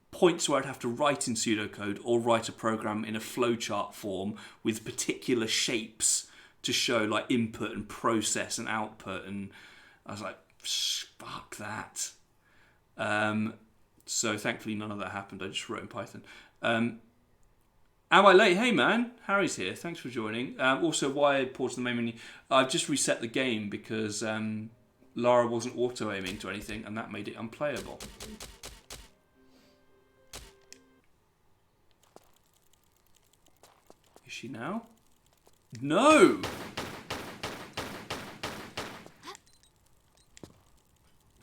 [SPEAKER 1] points where I'd have to write in pseudocode or write a program in a flowchart form with particular shapes to show like input and process and output, and I was like, fuck that. So thankfully none of that happened. I just wrote in Python. Am I late? Hey man, Harry's here. Thanks for joining. Also, why I paused the main menu, I've just reset the game because Lara wasn't auto-aiming to anything and that made it unplayable. Is she now? No!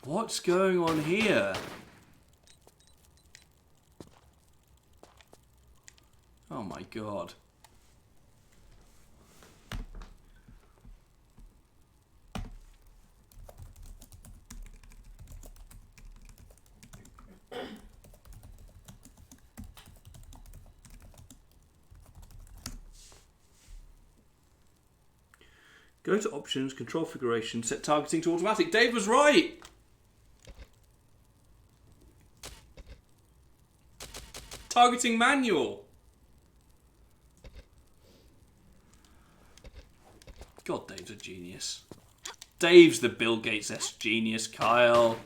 [SPEAKER 1] What's going on here? Oh my god. Go to options, control configuration, set targeting to automatic. Dave was right! Targeting manual. God, Dave's a genius. Dave's the Bill Gates-esque genius, Kyle.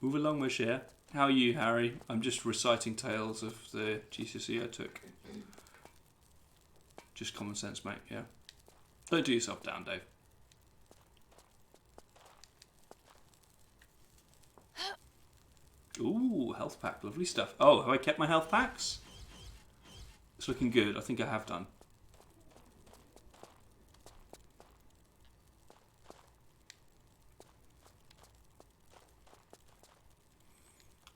[SPEAKER 1] Move along, Moshe. How are you, Harry? I'm just reciting tales of the GCSE I took. Just common sense, mate, yeah. Don't do yourself down, Dave. Ooh, health pack. Lovely stuff. Oh, have I kept my health packs? It's looking good. I think I have done.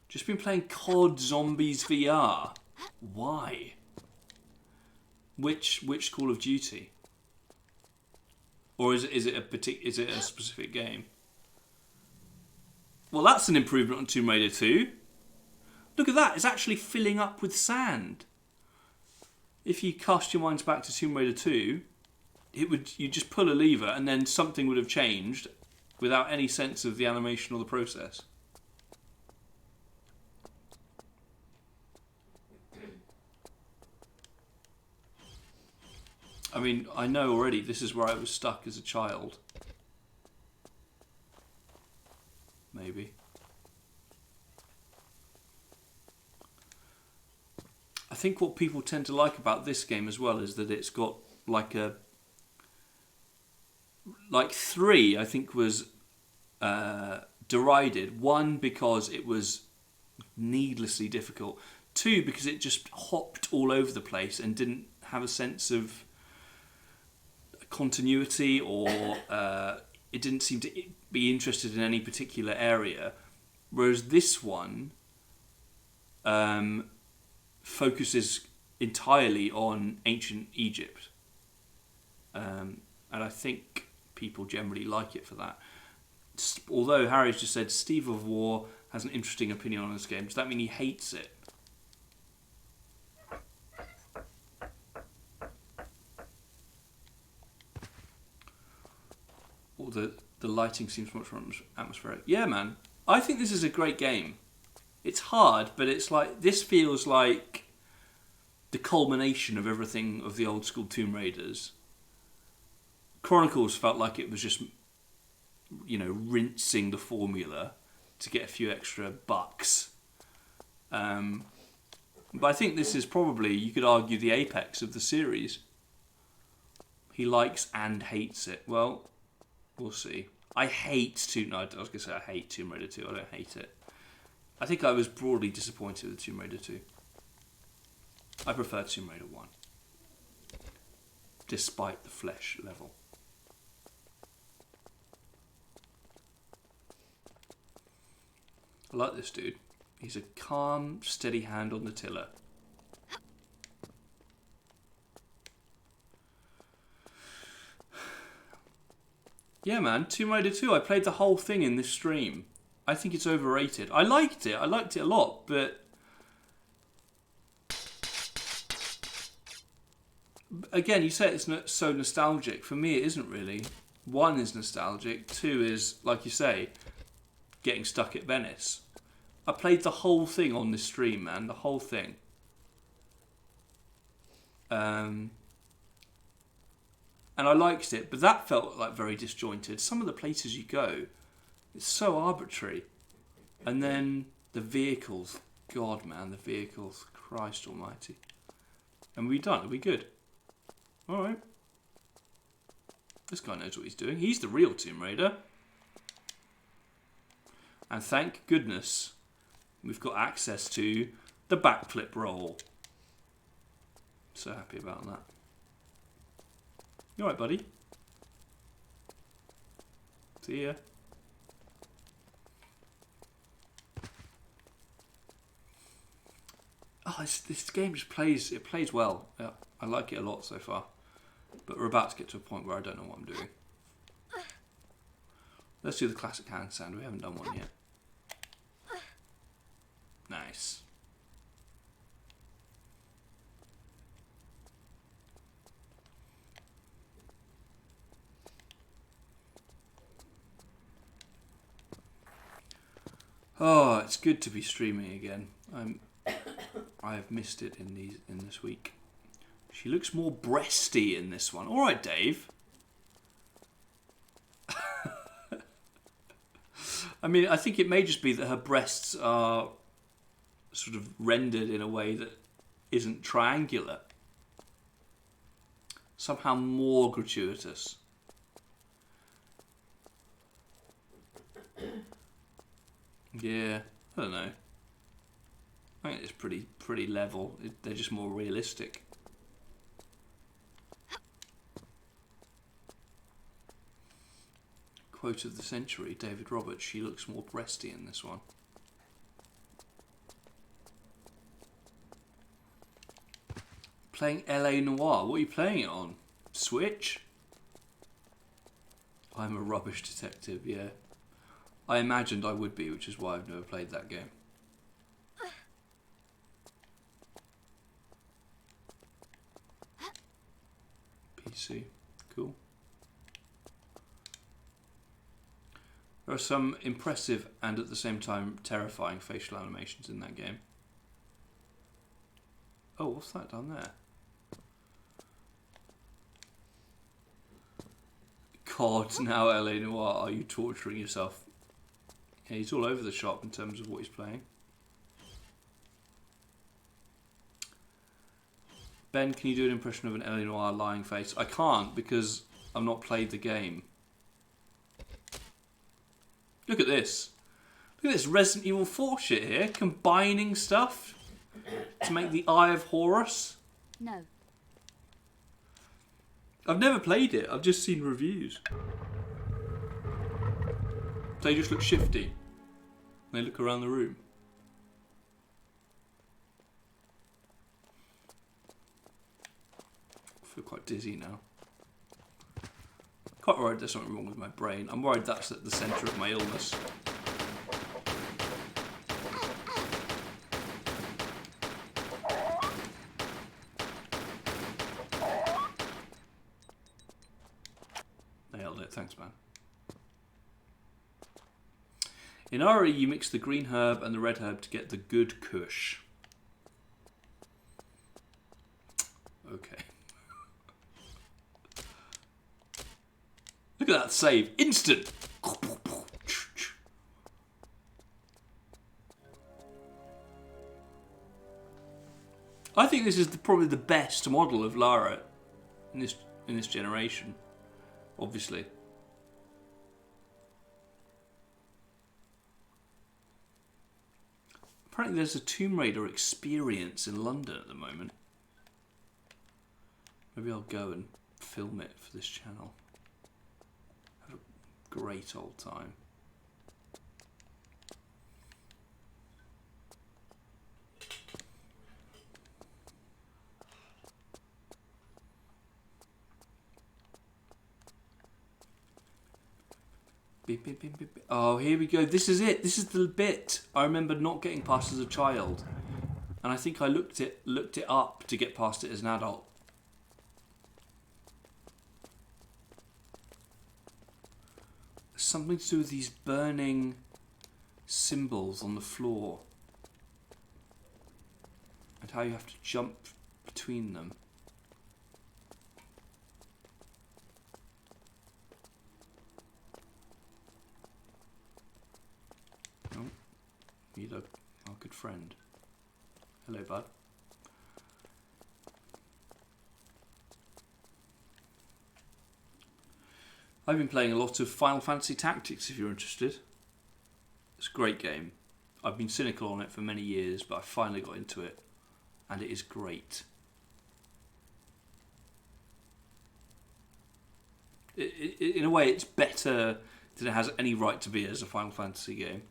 [SPEAKER 1] Just been playing COD Zombies VR. Why? Which Call of Duty? Or is it a specific game? Well, that's an improvement on Tomb Raider 2. Look at that, it's actually filling up with sand. If you cast your minds back to Tomb Raider 2, you just pull a lever and then something would have changed without any sense of the animation or the process. I mean, I know already this is where I was stuck as a child. Maybe. I think what people tend to like about this game as well is that it's got like 3, I think, was derided. 1, because it was needlessly difficult. 2, because it just hopped all over the place and didn't have a sense of continuity, or it didn't seem to be interested in any particular area, whereas this one focuses entirely on ancient Egypt, and I think people generally like it for that. Although Harry's just said Steve of War has an interesting opinion on this game. Does that mean he hates it? Or the lighting seems much more atmospheric. Yeah, man. I think this is a great game. It's hard, but it's like, this feels like the culmination of everything of the old school Tomb Raiders. Chronicles felt like it was just, rinsing the formula to get a few extra bucks. But I think this is probably, you could argue, the apex of the series. He likes and hates it. Well, we'll see. I hate Tomb Raider 2. I don't hate it. I think I was broadly disappointed with Tomb Raider 2. I prefer Tomb Raider 1. Despite the flesh level. I like this dude. He's a calm, steady hand on the tiller. Yeah, man, Tomb Raider 2, I played the whole thing in this stream. I think it's overrated. I liked it a lot, but... Again, you say it's not so nostalgic. For me, it isn't really. 1 is nostalgic. 2 is, like you say, getting stuck at Venice. I played the whole thing on this stream, man. The whole thing. And I liked it, but that felt like very disjointed. Some of the places you go, it's so arbitrary. And then the vehicles. God, man, the vehicles. Christ almighty. And we done? Are we good? Alright. This guy knows what he's doing. He's the real Tomb Raider. And thank goodness we've got access to the backflip roll. So happy about that. You alright, buddy? See ya. Oh, this game just plays well. Yeah, I like it a lot so far. But we're about to get to a point where I don't know what I'm doing. Let's do the classic handstand. We haven't done one yet. Nice. Oh, it's good to be streaming again. I have missed it in this week. She looks more breasty in this one. All right, Dave. I mean, I think it may just be that her breasts are sort of rendered in a way that isn't triangular. Somehow more gratuitous. Yeah, I don't know. I think it's pretty level. They're just more realistic. Quote of the century, David Roberts. She looks more breasty in this one. Playing LA Noire. What are you playing it on? Switch? I'm a rubbish detective, yeah. I imagined I would be, which is why I've never played that game. PC. Cool. There are some impressive and at the same time terrifying facial animations in that game. Oh, what's that down there? God, now LA Noire, are you torturing yourself? Yeah, he's all over the shop in terms of what he's playing. Ben, can you do an impression of an LA Noire lying face? I can't because I've not played the game. Look at this. Look at this Resident Evil 4 shit here. Combining stuff to make the Eye of Horus.
[SPEAKER 3] No.
[SPEAKER 1] I've never played it. I've just seen reviews. They just look shifty. They look around the room. I feel quite dizzy now. Quite worried there's something wrong with my brain. I'm worried that's at the centre of my illness. Nailed it. Thanks, man. In RE, you mix the green herb and the red herb to get the good kush. Okay. Look at that save. Instant. I think this is probably the best model of Lara in this generation. Obviously. Apparently there's a Tomb Raider experience in London at the moment. Maybe I'll go and film it for this channel. Have a great old time. Beep, beep, beep, beep, beep. Oh, here we go. This is it. This is the bit I remember not getting past as a child, and I think I looked it up to get past it as an adult. Something to do with these burning symbols on the floor and how you have to jump between them. Oh, meet our good friend. Hello, bud. I've been playing a lot of Final Fantasy Tactics, if you're interested. It's a great game. I've been cynical on it for many years, but I finally got into it, and it is great. In a way, it's better than it has any right to be as a Final Fantasy game.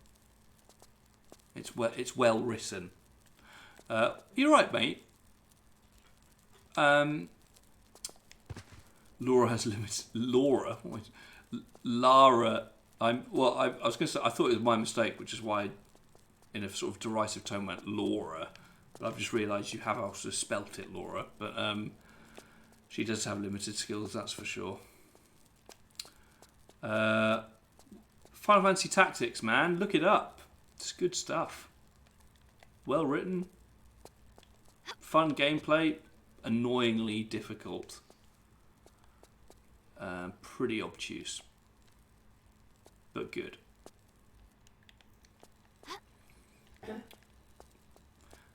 [SPEAKER 1] It's well written. You're right, mate. Laura has limits. Lara. I was going to say, I thought it was my mistake, which is why, in a sort of derisive tone, went Laura. But I've just realised you have also spelt it Laura. But she does have limited skills, that's for sure. Final Fantasy Tactics, man, look it up. It's good stuff. Well written, fun gameplay, annoyingly difficult. Pretty obtuse, but good.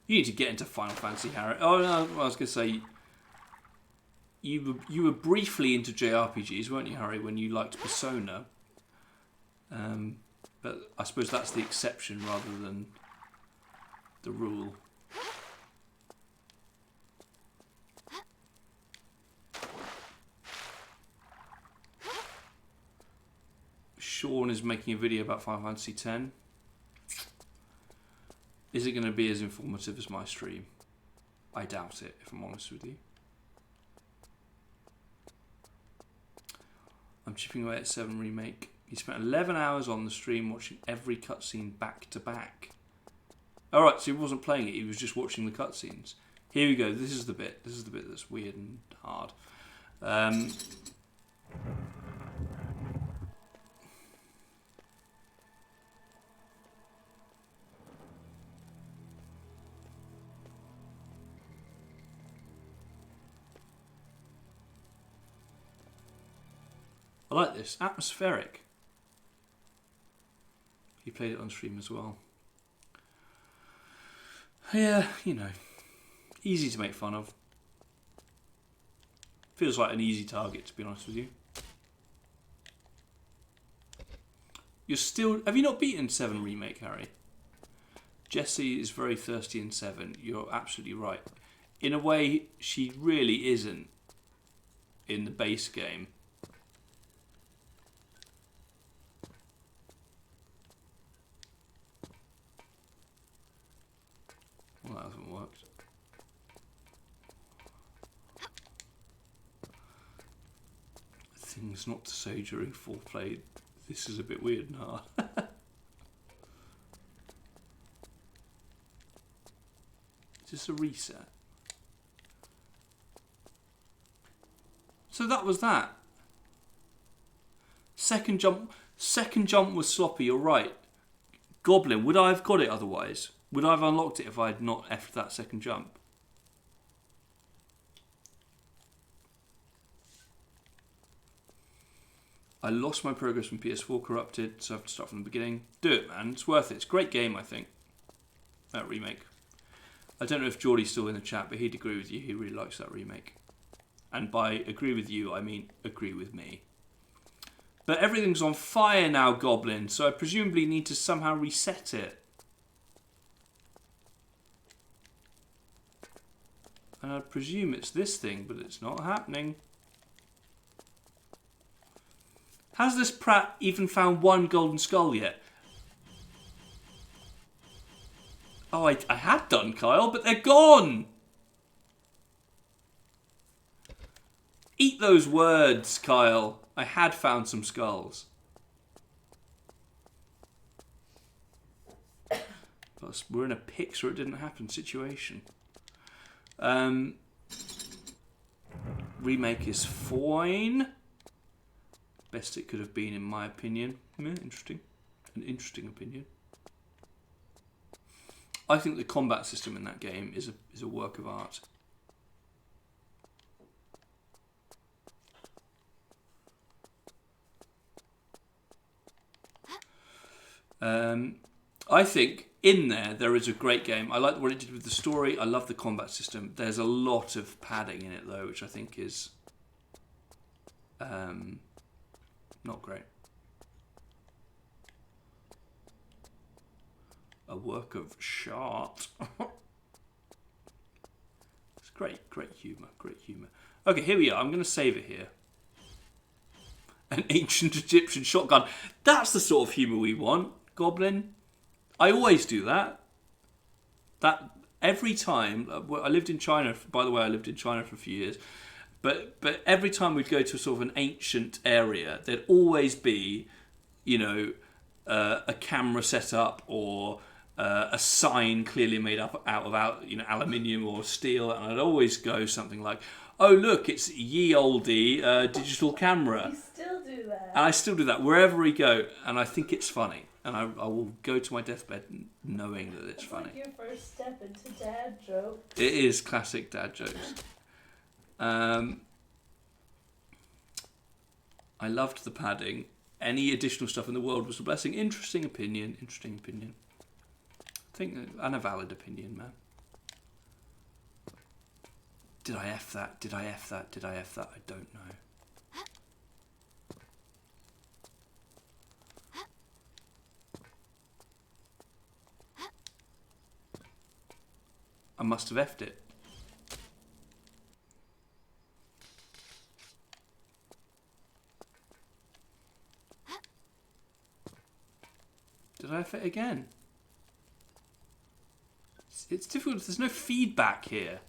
[SPEAKER 1] You need to get into Final Fantasy, Harry. Oh no, I was going to say, you were briefly into JRPGs, weren't you, Harry, when you liked Persona? But I suppose that's the exception rather than the rule. Sean is making a video about Final Fantasy X. Is it going to be as informative as my stream? I doubt it, if I'm honest with you. I'm chipping away at 7 Remake. He spent 11 hours on the stream watching every cutscene back to back. Alright, so he wasn't playing it, he was just watching the cutscenes. Here we go, this is the bit. This is the bit that's weird and hard. I like this. Atmospheric. He played it on stream as well. Yeah, you know. Easy to make fun of. Feels like an easy target, to be honest with you. You're still... Have you not beaten 7 Remake, Harry? Jessie is very thirsty in 7. You're absolutely right. In a way, she really isn't in the base game. Well, that hasn't worked. Things not to say during foreplay. This is a bit weird and hard. Is this a reset? So that was that. Second jump was sloppy, you're right. Goblin, would I have got it otherwise? Would I have unlocked it if I had not effed that second jump? I lost my progress from PS4 corrupted, so I have to start from the beginning. Do it, man. It's worth it. It's a great game, I think. That remake. I don't know if Geordie's still in the chat, but he'd agree with you. He really likes that remake. And by agree with you, I mean agree with me. But everything's on fire now, Goblin, so I presumably need to somehow reset it. And I presume it's this thing, but it's not happening. Has this Pratt even found one golden skull yet? Oh, I had done, Kyle, but they're gone! Eat those words, Kyle. I had found some skulls. Plus, we're in a picture it didn't happen situation. Remake is fine. Best it could have been, in my opinion. Yeah, interesting. An interesting opinion. I think the combat system in that game is a work of art. I think in there is a great game. I like what it did with the story. I love the combat system. There's a lot of padding in it though, which I think is not great. A work of shart. It's great humour, great humour. Okay, here we are. I'm going to save it here. An ancient Egyptian shotgun. That's the sort of humour we want, Goblin. I always do that. That every time. I lived in China. By the way, I lived in China for a few years. But every time we'd go to sort of an ancient area, there'd always be, a camera set up or a sign clearly made up out of aluminium or steel, and I'd always go something like, "Oh look, it's ye olde digital camera."
[SPEAKER 4] You still do that.
[SPEAKER 1] And I still do that wherever we go, and I think it's funny, and I will go to my deathbed knowing that it's funny.
[SPEAKER 4] Like your first step into dad jokes.
[SPEAKER 1] It is classic dad jokes. I loved the padding. Any additional stuff in the world was a blessing. Interesting opinion. I think, and a valid opinion, man. Did I F that? I don't know. I must have F'd it. Did I F it again? It's difficult. There's no feedback here.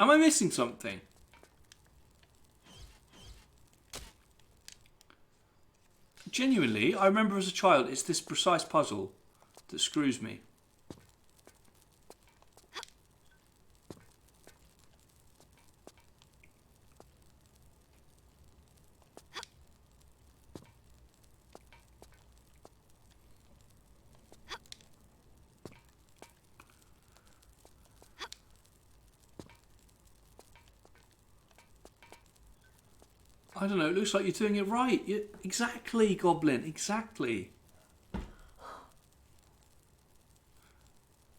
[SPEAKER 1] Am I missing something? Genuinely, I remember as a child, it's this precise puzzle that screws me. I don't know, it looks like you're doing it right. Exactly, Goblin, exactly.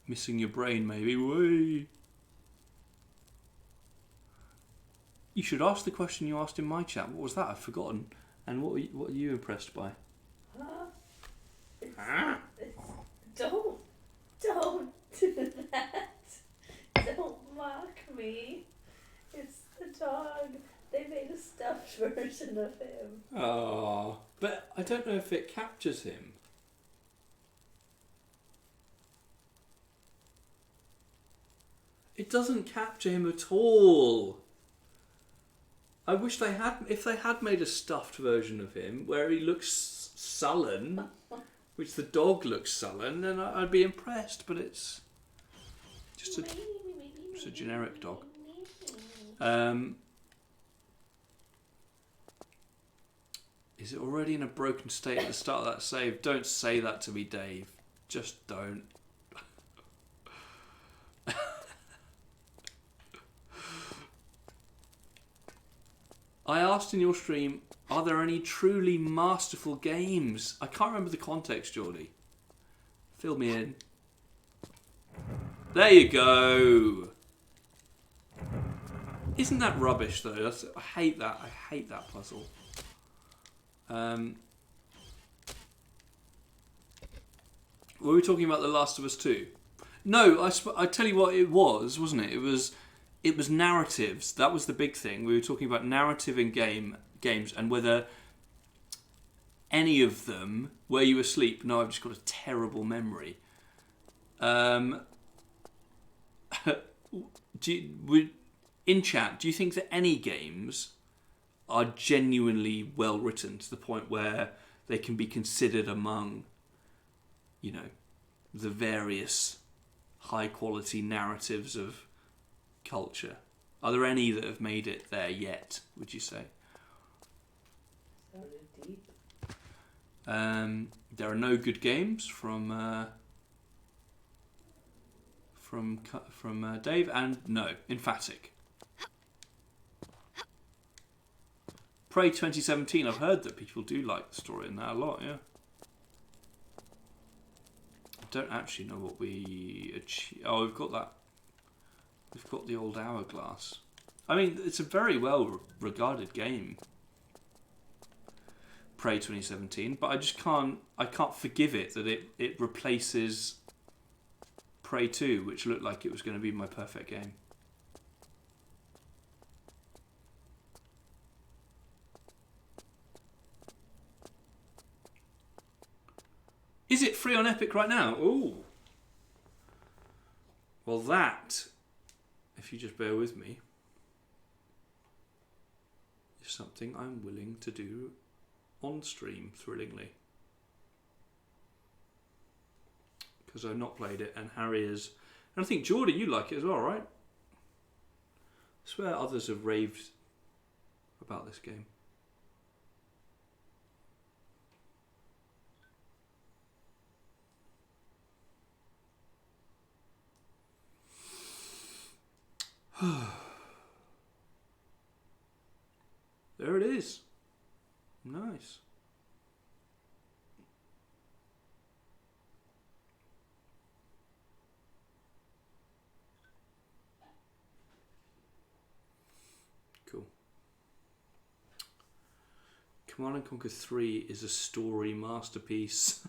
[SPEAKER 1] Missing your brain, maybe. Whee. You should ask the question you asked in my chat. What was that? I've forgotten. And what are you impressed by?
[SPEAKER 4] Don't do that. Don't mock me. It's the dog. They made a stuffed version of him.
[SPEAKER 1] Oh, but I don't know if it captures him. It doesn't capture him at all. I wish they had. If they had made a stuffed version of him where he looks sullen, which the dog looks sullen, then I'd be impressed. But it's just a generic dog. Is it already in a broken state at the start of that save? Don't say that to me, Dave. Just don't. I asked in your stream, are there any truly masterful games? I can't remember the context, Geordie. Fill me in. There you go. Isn't that rubbish though? I hate that. I hate that puzzle. Were we talking about The Last of Us 2? No, I tell you what it was, wasn't it? It was narratives. That was the big thing. We were talking about narrative in games and whether any of them, were you asleep? No, I've just got a terrible memory. In chat, do you think that any games are genuinely well written to the point where they can be considered among, you know, the various high quality narratives of culture? Are there any that have made it there yet, would you say?
[SPEAKER 4] Sounded deep.
[SPEAKER 1] There are no good games from Dave, and no, emphatic. Prey 2017, I've heard that people do like the story in that a lot, yeah. I don't actually know what we achieved. Oh, we've got that. We've got the old hourglass. I mean, it's a very well regarded game, Prey 2017, but I can't forgive it that it replaces Prey 2, which looked like it was going to be my perfect game. Is it free on Epic right now? Ooh. Well, that, if you just bear with me, is something I'm willing to do on stream, thrillingly. Because I've not played it, and Harry is... And I think, Jordan, you like it as well, right? I swear others have raved about this game. There it is. Nice. Cool. Command & Conquer 3 is a story masterpiece.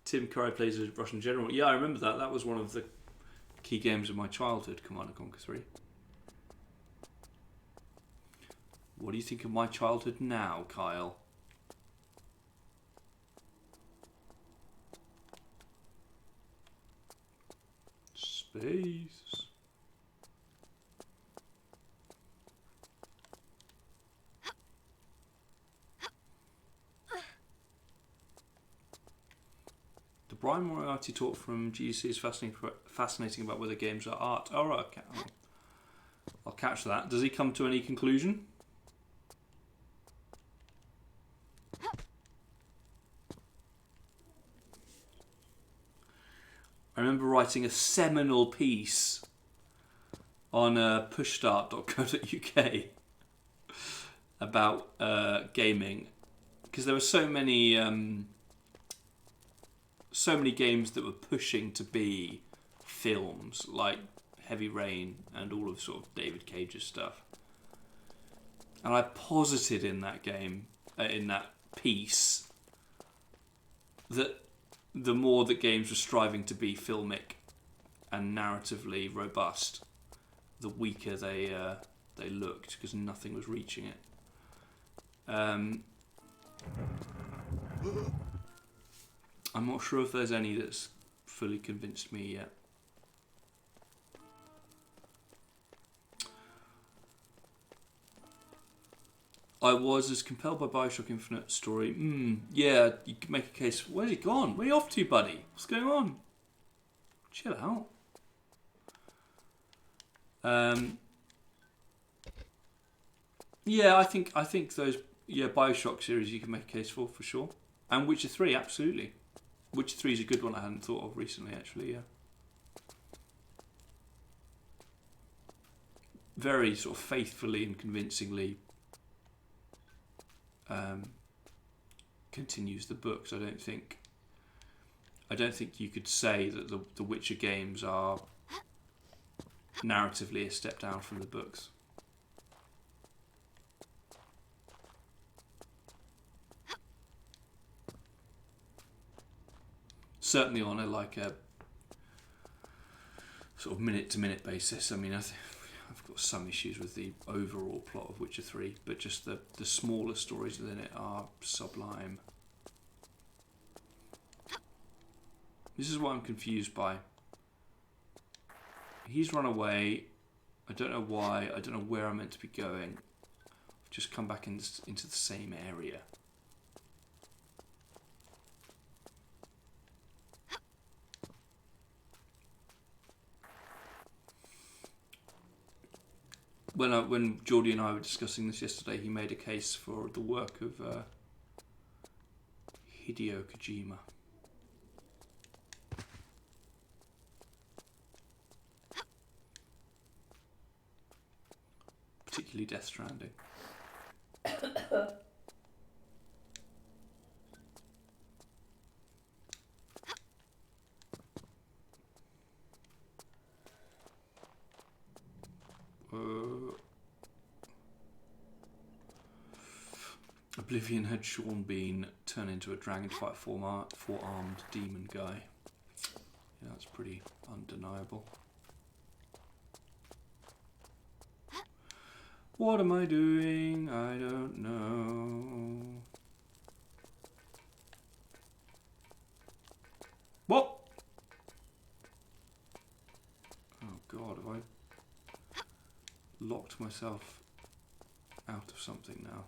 [SPEAKER 1] Tim Curry plays a Russian general. Yeah, I remember that. That was one of the key games of my childhood, Command & Conquer 3. What do you think of my childhood now, Kyle? Space. The Brian Moriarty talk from GDC is fascinating about whether games are art. Oh, right, okay. I'll catch that. Does he come to any conclusion? I remember writing a seminal piece on pushstart.co.uk about gaming, because there were so many games that were pushing to be films, like Heavy Rain and all of sort of David Cage's stuff. And I posited in that game, in that piece, that the more that games were striving to be filmic and narratively robust, the weaker they looked, because nothing was reaching it. I'm not sure if there's any that's fully convinced me yet. I was as compelled by Bioshock Infinite story. Yeah, you can make a case. Where's he gone? Where are you off to, buddy? What's going on? Chill out. Yeah, I think those Bioshock series you can make a case for sure. And Witcher 3, absolutely. Witcher 3 is a good one I hadn't thought of recently, actually. Yeah. Very sort of faithfully and convincingly continues the books. I don't think I don't think you could say that the Witcher games are narratively a step down from the books. Certainly on a sort of minute-to-minute basis. I mean, I've got some issues with the overall plot of Witcher 3, but just the smaller stories within it are sublime. This is what I'm confused by. He's run away. I don't know why. I don't know where I'm meant to be going. I've just come back into the same area. When Geordie and I were discussing this yesterday, he made a case for the work of Hideo Kojima. Particularly Death Stranding. Oblivion had Sean Bean turn into a dragonflight four-armed demon guy. Yeah, that's pretty undeniable. What am I doing? I don't know. What? Oh God, have I locked myself out of something now?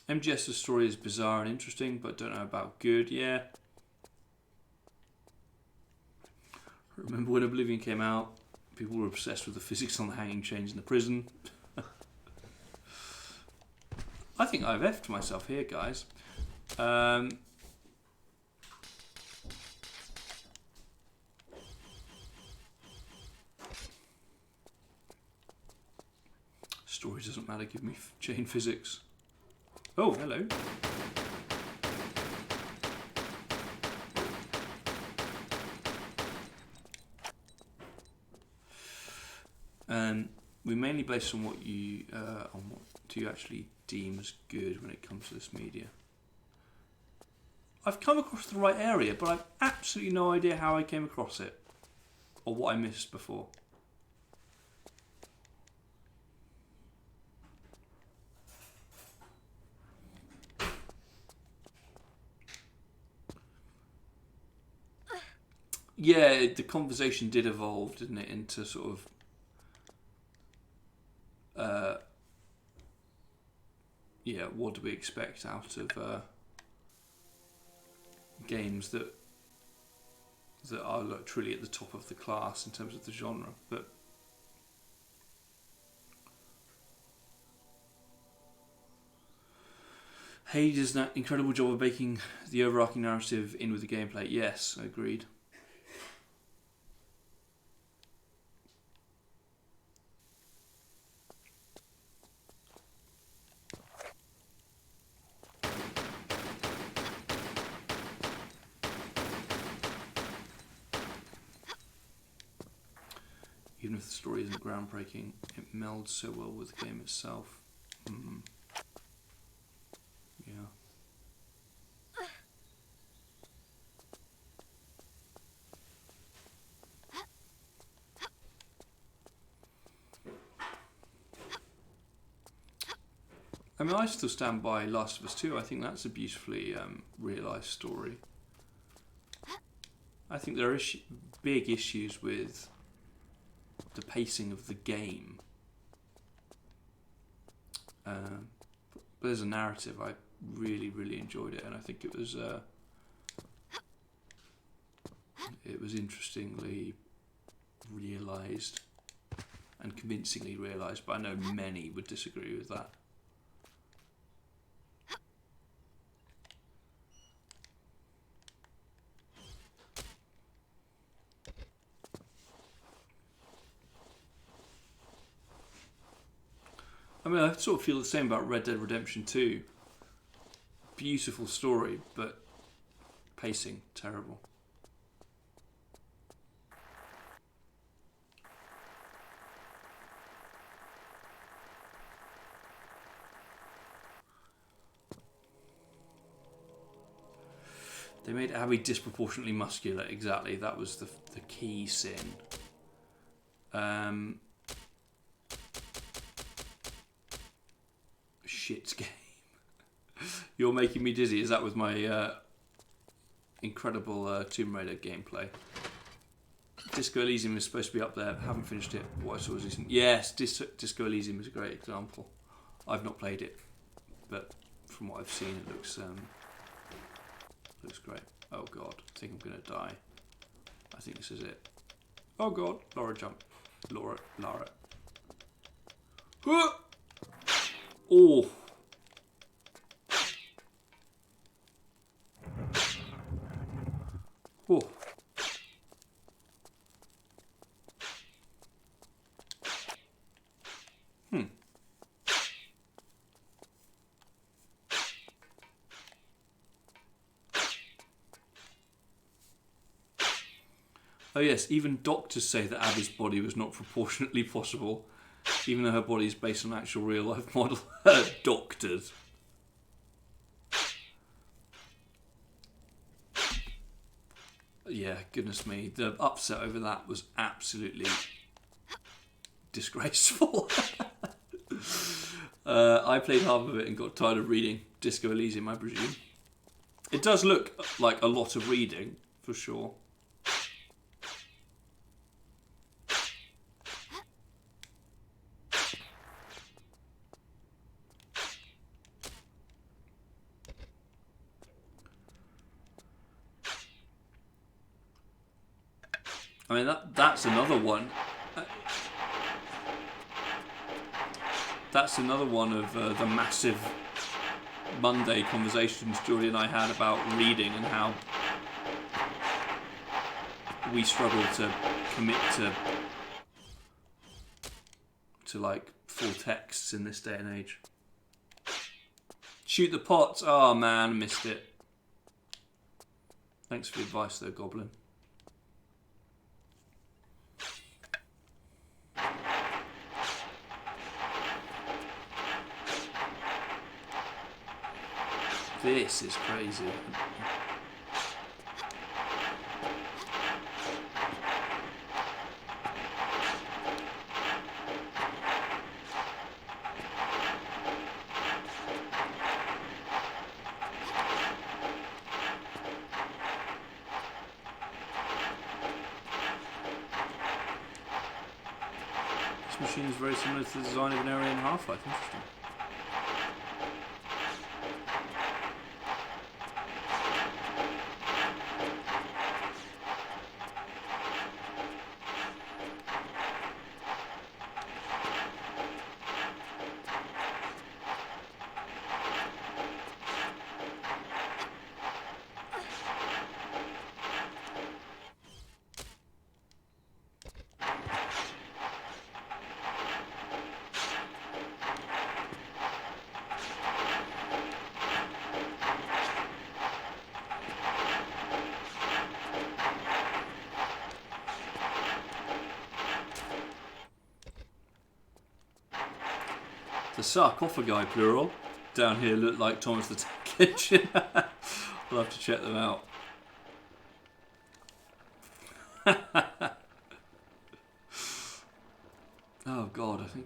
[SPEAKER 1] MGS's story is bizarre and interesting, but don't know about good. Yeah. Remember when Oblivion came out? People were obsessed with the physics on the hanging chains in the prison. I think I've effed myself here, guys. Story doesn't matter, give me chain physics. Oh, hello. We mainly based on what you do you actually deem as good when it comes to this media. I've come across the right area, but I've absolutely no idea how I came across it or what I missed before. Yeah, the conversation did evolve, didn't it, into sort of what do we expect out of games that are truly at the top of the class in terms of the genre, but Hay does that incredible job of making the overarching narrative in with the gameplay. Yes, agreed. Even if the story isn't groundbreaking, it melds so well with the game itself. Yeah. I mean, I still stand by Last of Us 2. I think that's a beautifully realised story. I think there are big issues with the pacing of the game. But as a narrative, I really, really enjoyed it, and I think it was interestingly realised and convincingly realised, but I know many would disagree with that. I mean, I sort of feel the same about Red Dead Redemption 2. Beautiful story, but pacing terrible. They made Abby disproportionately muscular. Exactly, that was the key sin. Shit game. You're making me dizzy. Is that with my incredible Tomb Raider gameplay? Disco Elysium is supposed to be up there. Haven't finished it. What I saw was decent. Yes, Disco Elysium is a great example. I've not played it, but from what I've seen, it looks great. Oh god, I think I'm gonna die. I think this is it. Oh god, Laura jump. Lara. Oh. Oh. Oh yes, even doctors say that Abby's body was not proportionately possible, even though her body is based on an actual real-life model. Doctors. Yeah, goodness me. The upset over that was absolutely disgraceful. I played half of it and got tired of reading Disco Elysium, I presume. It does look like a lot of reading, for sure. I mean, that's another one. That's another one of the massive Monday conversations Julie and I had about reading and how we struggle to commit to like full texts in this day and age. Shoot the pots. Oh man, missed it. Thanks for the advice though, Goblin. This is crazy. This machine is very similar to the design of an area in Half-Life. Interesting. The sarcophagi, plural, down here look like Thomas the Tank Engine. We'll have to check them out. Oh god, I think...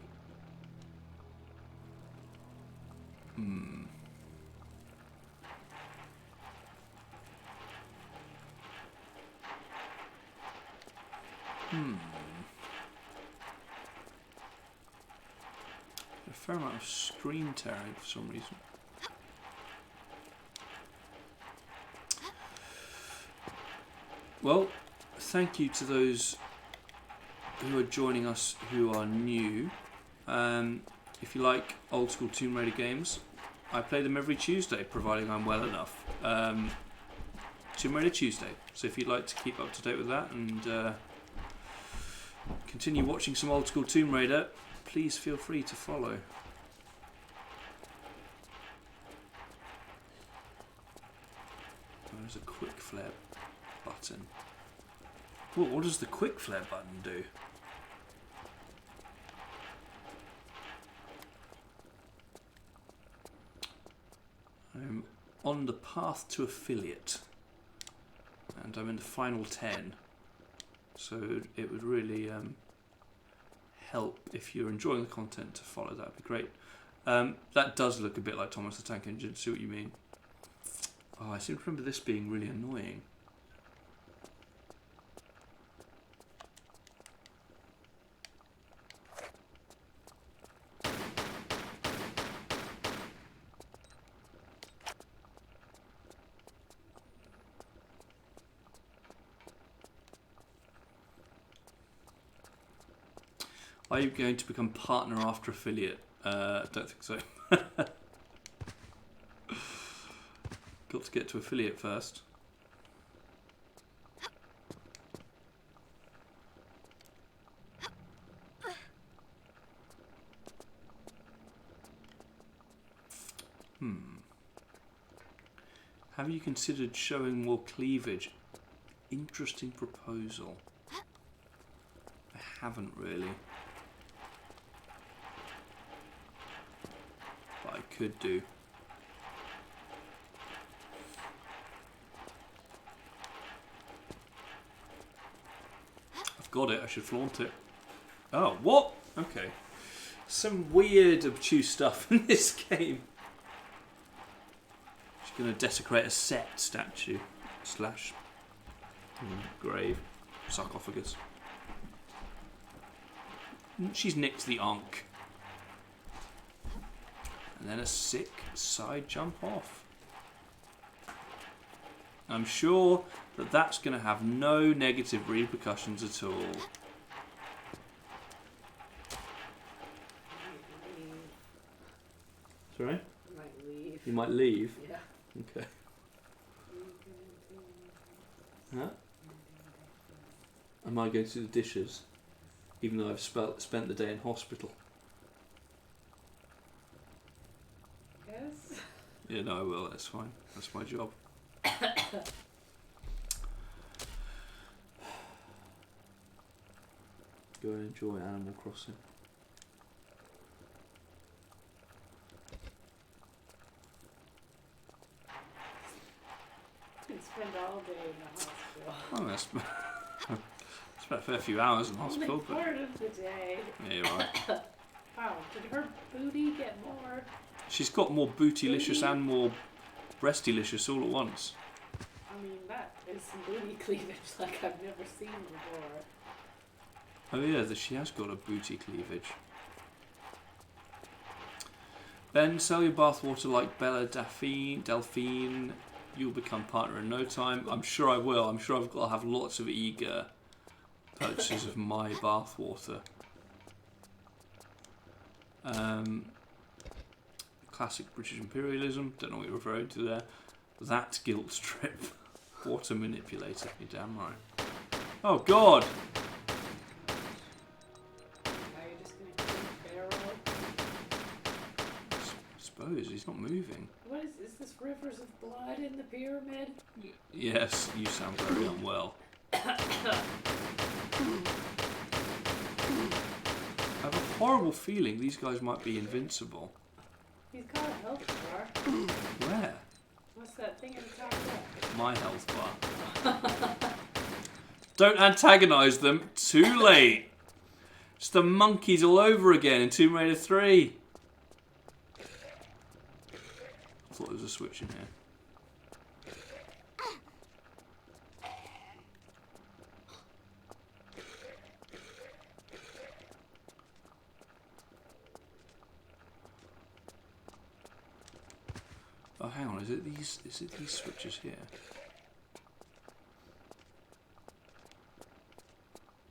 [SPEAKER 1] A fair amount of screen tearing for some reason. Well, thank you to those who are joining us who are new. If you like old school Tomb Raider games, I play them every Tuesday, providing I'm well enough. Tomb Raider Tuesday. So if you'd like to keep up to date with that and continue watching some old school Tomb Raider, please feel free to follow. There's a quick flare button. What does the quick flare button do? I'm on the path to affiliate, and I'm in the final 10, so it would really help if you're enjoying the content to follow. That would be great. That does look a bit like Thomas the Tank Engine. See what you mean? Oh, I seem to remember this being really annoying. Are you going to become partner after affiliate? Don't think so. Got to get to affiliate first. Have you considered showing more cleavage? Interesting proposal. I haven't really. But I could do. I've got it, I should flaunt it. Oh, what? Okay. Some weird, obtuse stuff in this game. She's going to desecrate a set statue. Slash grave. Sarcophagus. She's nicked the Ankh. And then a sick side jump off. I'm sure that that's going to have no negative repercussions at all. Sorry?
[SPEAKER 4] I might leave.
[SPEAKER 1] You might leave?
[SPEAKER 4] Yeah.
[SPEAKER 1] Okay. Huh? Am I going to do the dishes? Even though I've spent the day in hospital.
[SPEAKER 4] Yes.
[SPEAKER 1] Yeah, no, I will. That's fine. That's my job. Go and enjoy Animal Crossing.
[SPEAKER 4] You can spend all day in the hospital.
[SPEAKER 1] Oh, that's spent a fair few hours in hospital,
[SPEAKER 4] Only
[SPEAKER 1] but
[SPEAKER 4] part of the day.
[SPEAKER 1] yeah, you're right.
[SPEAKER 4] Wow, did her booty get more?
[SPEAKER 1] She's got more bootylicious and more breastylicious all at once.
[SPEAKER 4] I mean, that is some booty cleavage like I've never seen before.
[SPEAKER 1] Oh yeah, she has got a booty cleavage. Ben, sell your bathwater like Bella Delphine. You'll become partner in no time. I'm sure I will. I'm sure I'll have lots of eager purchases of my bathwater. Classic British imperialism. Don't know what you're referring to there. That guilt trip. Water manipulator. You're damn right. Oh God!
[SPEAKER 4] Now you're just gonna keep barrel.
[SPEAKER 1] Suppose he's not moving.
[SPEAKER 4] What is this rivers of blood in the pyramid?
[SPEAKER 1] Yes, you sound very unwell. I have a horrible feeling these guys might be invincible.
[SPEAKER 4] He's got a health bar.
[SPEAKER 1] Where?
[SPEAKER 4] What's that thing in the top left?
[SPEAKER 1] My health bar. Don't antagonise them. Too late. It's the monkeys all over again in Tomb Raider 3. I thought there was a switch in here. Oh, hang on. Is it these switches here?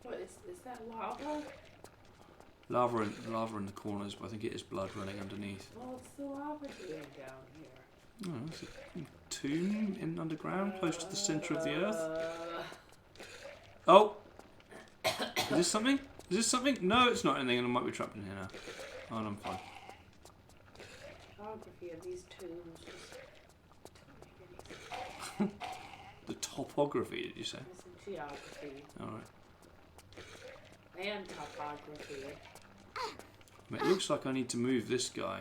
[SPEAKER 4] What is that lava?
[SPEAKER 1] Lava in the corners, but I think it is blood running underneath.
[SPEAKER 4] Well, it's the lava doing down here.
[SPEAKER 1] Oh, it's a tomb in underground, close to the centre of the earth. Oh! Is this something? Is this something? No, it's not anything, and I might be trapped in here now. Oh, no, I'm fine.
[SPEAKER 4] Photography of these tombs just don't make any sense.
[SPEAKER 1] The topography, did you say?
[SPEAKER 4] It's a geography.
[SPEAKER 1] Alright.
[SPEAKER 4] And topography.
[SPEAKER 1] It looks like I need to move this guy.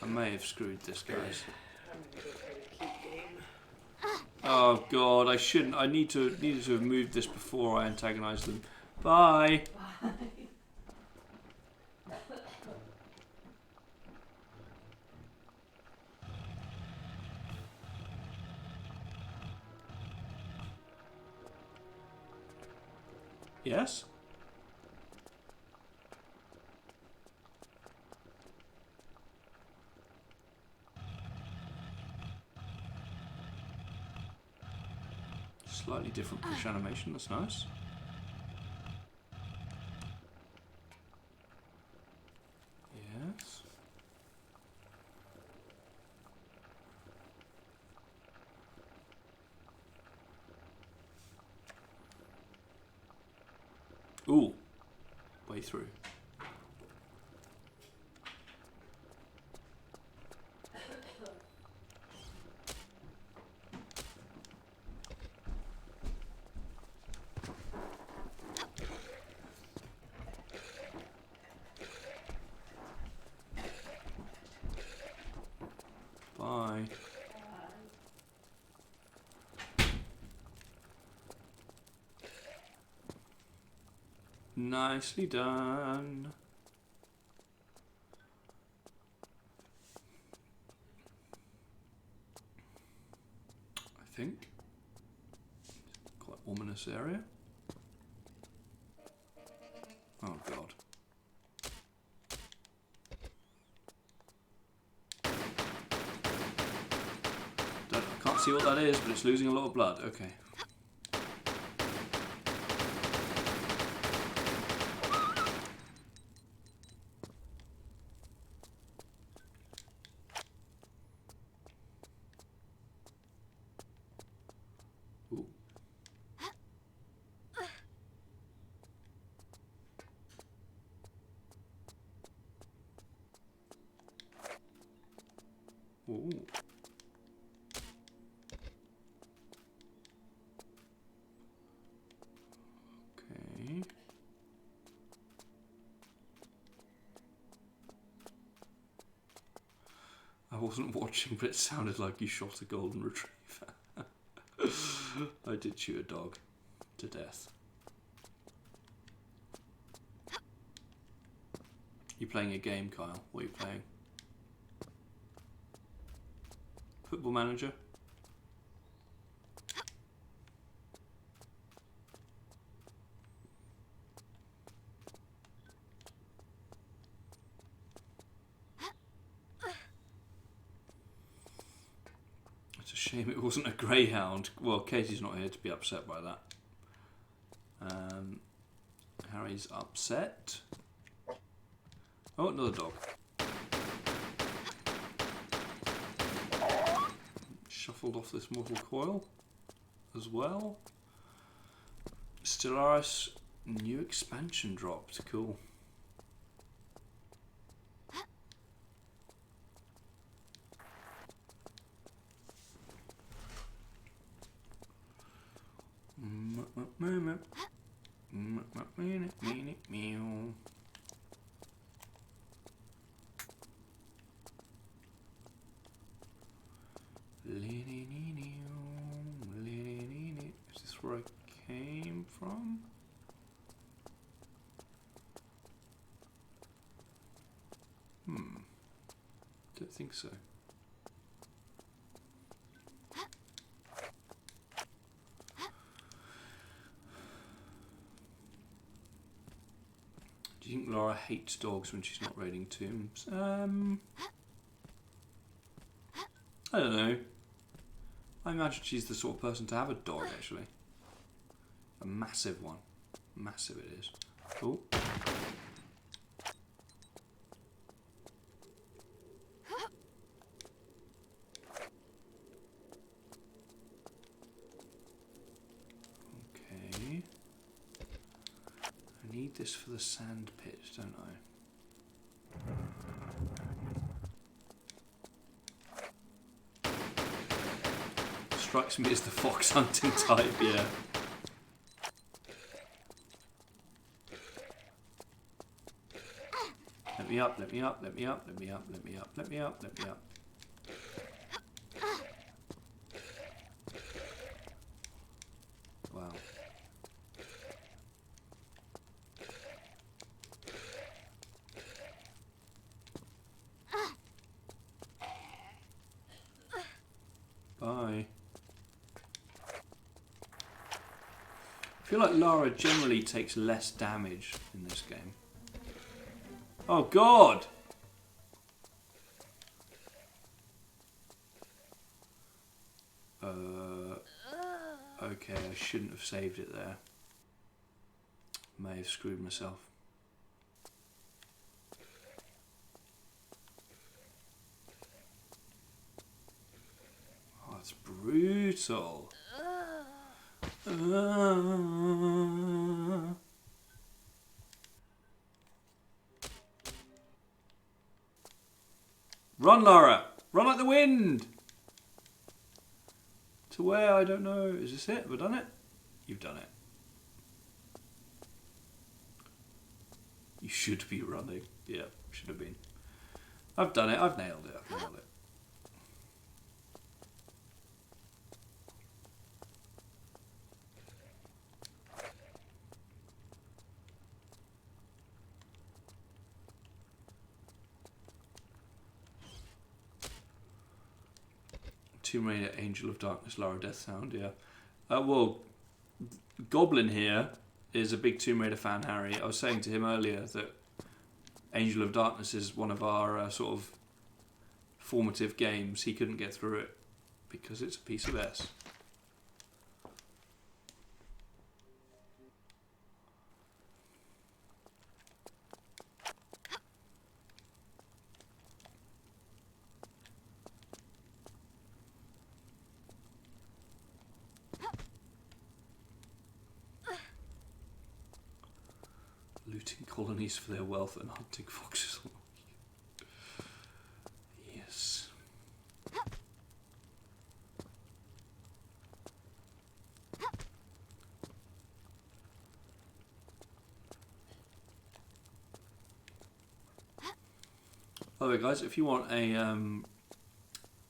[SPEAKER 1] I may have screwed this, guys.
[SPEAKER 4] I'm gonna go play a cute game.
[SPEAKER 1] Oh god, I shouldn't. I needed to have moved this before I antagonized them. Bye. Yes? Slightly different push animation, that's nice. Yes. Ooh. Way through. Bye. Nicely done. I think. Quite ominous area. Oh god. I can't see what that is, but it's losing a lot of blood. Okay. Ooh. Ooh. Okay. I wasn't watching, but it sounded like you shot a golden retriever. I did shoot a dog to death. You playing a game, Kyle? What are you playing? Football Manager? It's a shame it wasn't a greyhound. Well, Katie's not here to be upset by that. Harry's upset. Oh, another dog. Shuffled off this mortal coil as well. Stellaris new expansion dropped. Cool. Is this where I came from? Don't think so. Do you think Laura hates dogs when she's not raiding tombs? I don't know. I imagine she's the sort of person to have a dog, actually. A massive one. Massive it is. Oh. Okay. I need this for the sand pit, don't I? strikes me as the fox hunting type, yeah. Let me up, let me up, let me up, let me up, let me up, let me up, let me up. Wow. Bye. I feel like Lara generally takes less damage in this game. Oh God! Okay, I shouldn't have saved it there. May have screwed myself. Oh, it's brutal. Run, Lara! Run like the wind! To where? I don't know. Is this it? Have I done it? You've done it. You should be running. Yeah, should have been. I've done it. I've nailed it. I've nailed it. Tomb Raider, Angel of Darkness, Lara Death Sound, yeah. Well, Goblin here is a big Tomb Raider fan, Harry. I was saying to him earlier that Angel of Darkness is one of our sort of formative games. He couldn't get through it because it's a piece of S. Looting colonies for their wealth and hunting foxes. Yes. By the way, guys, if you want a an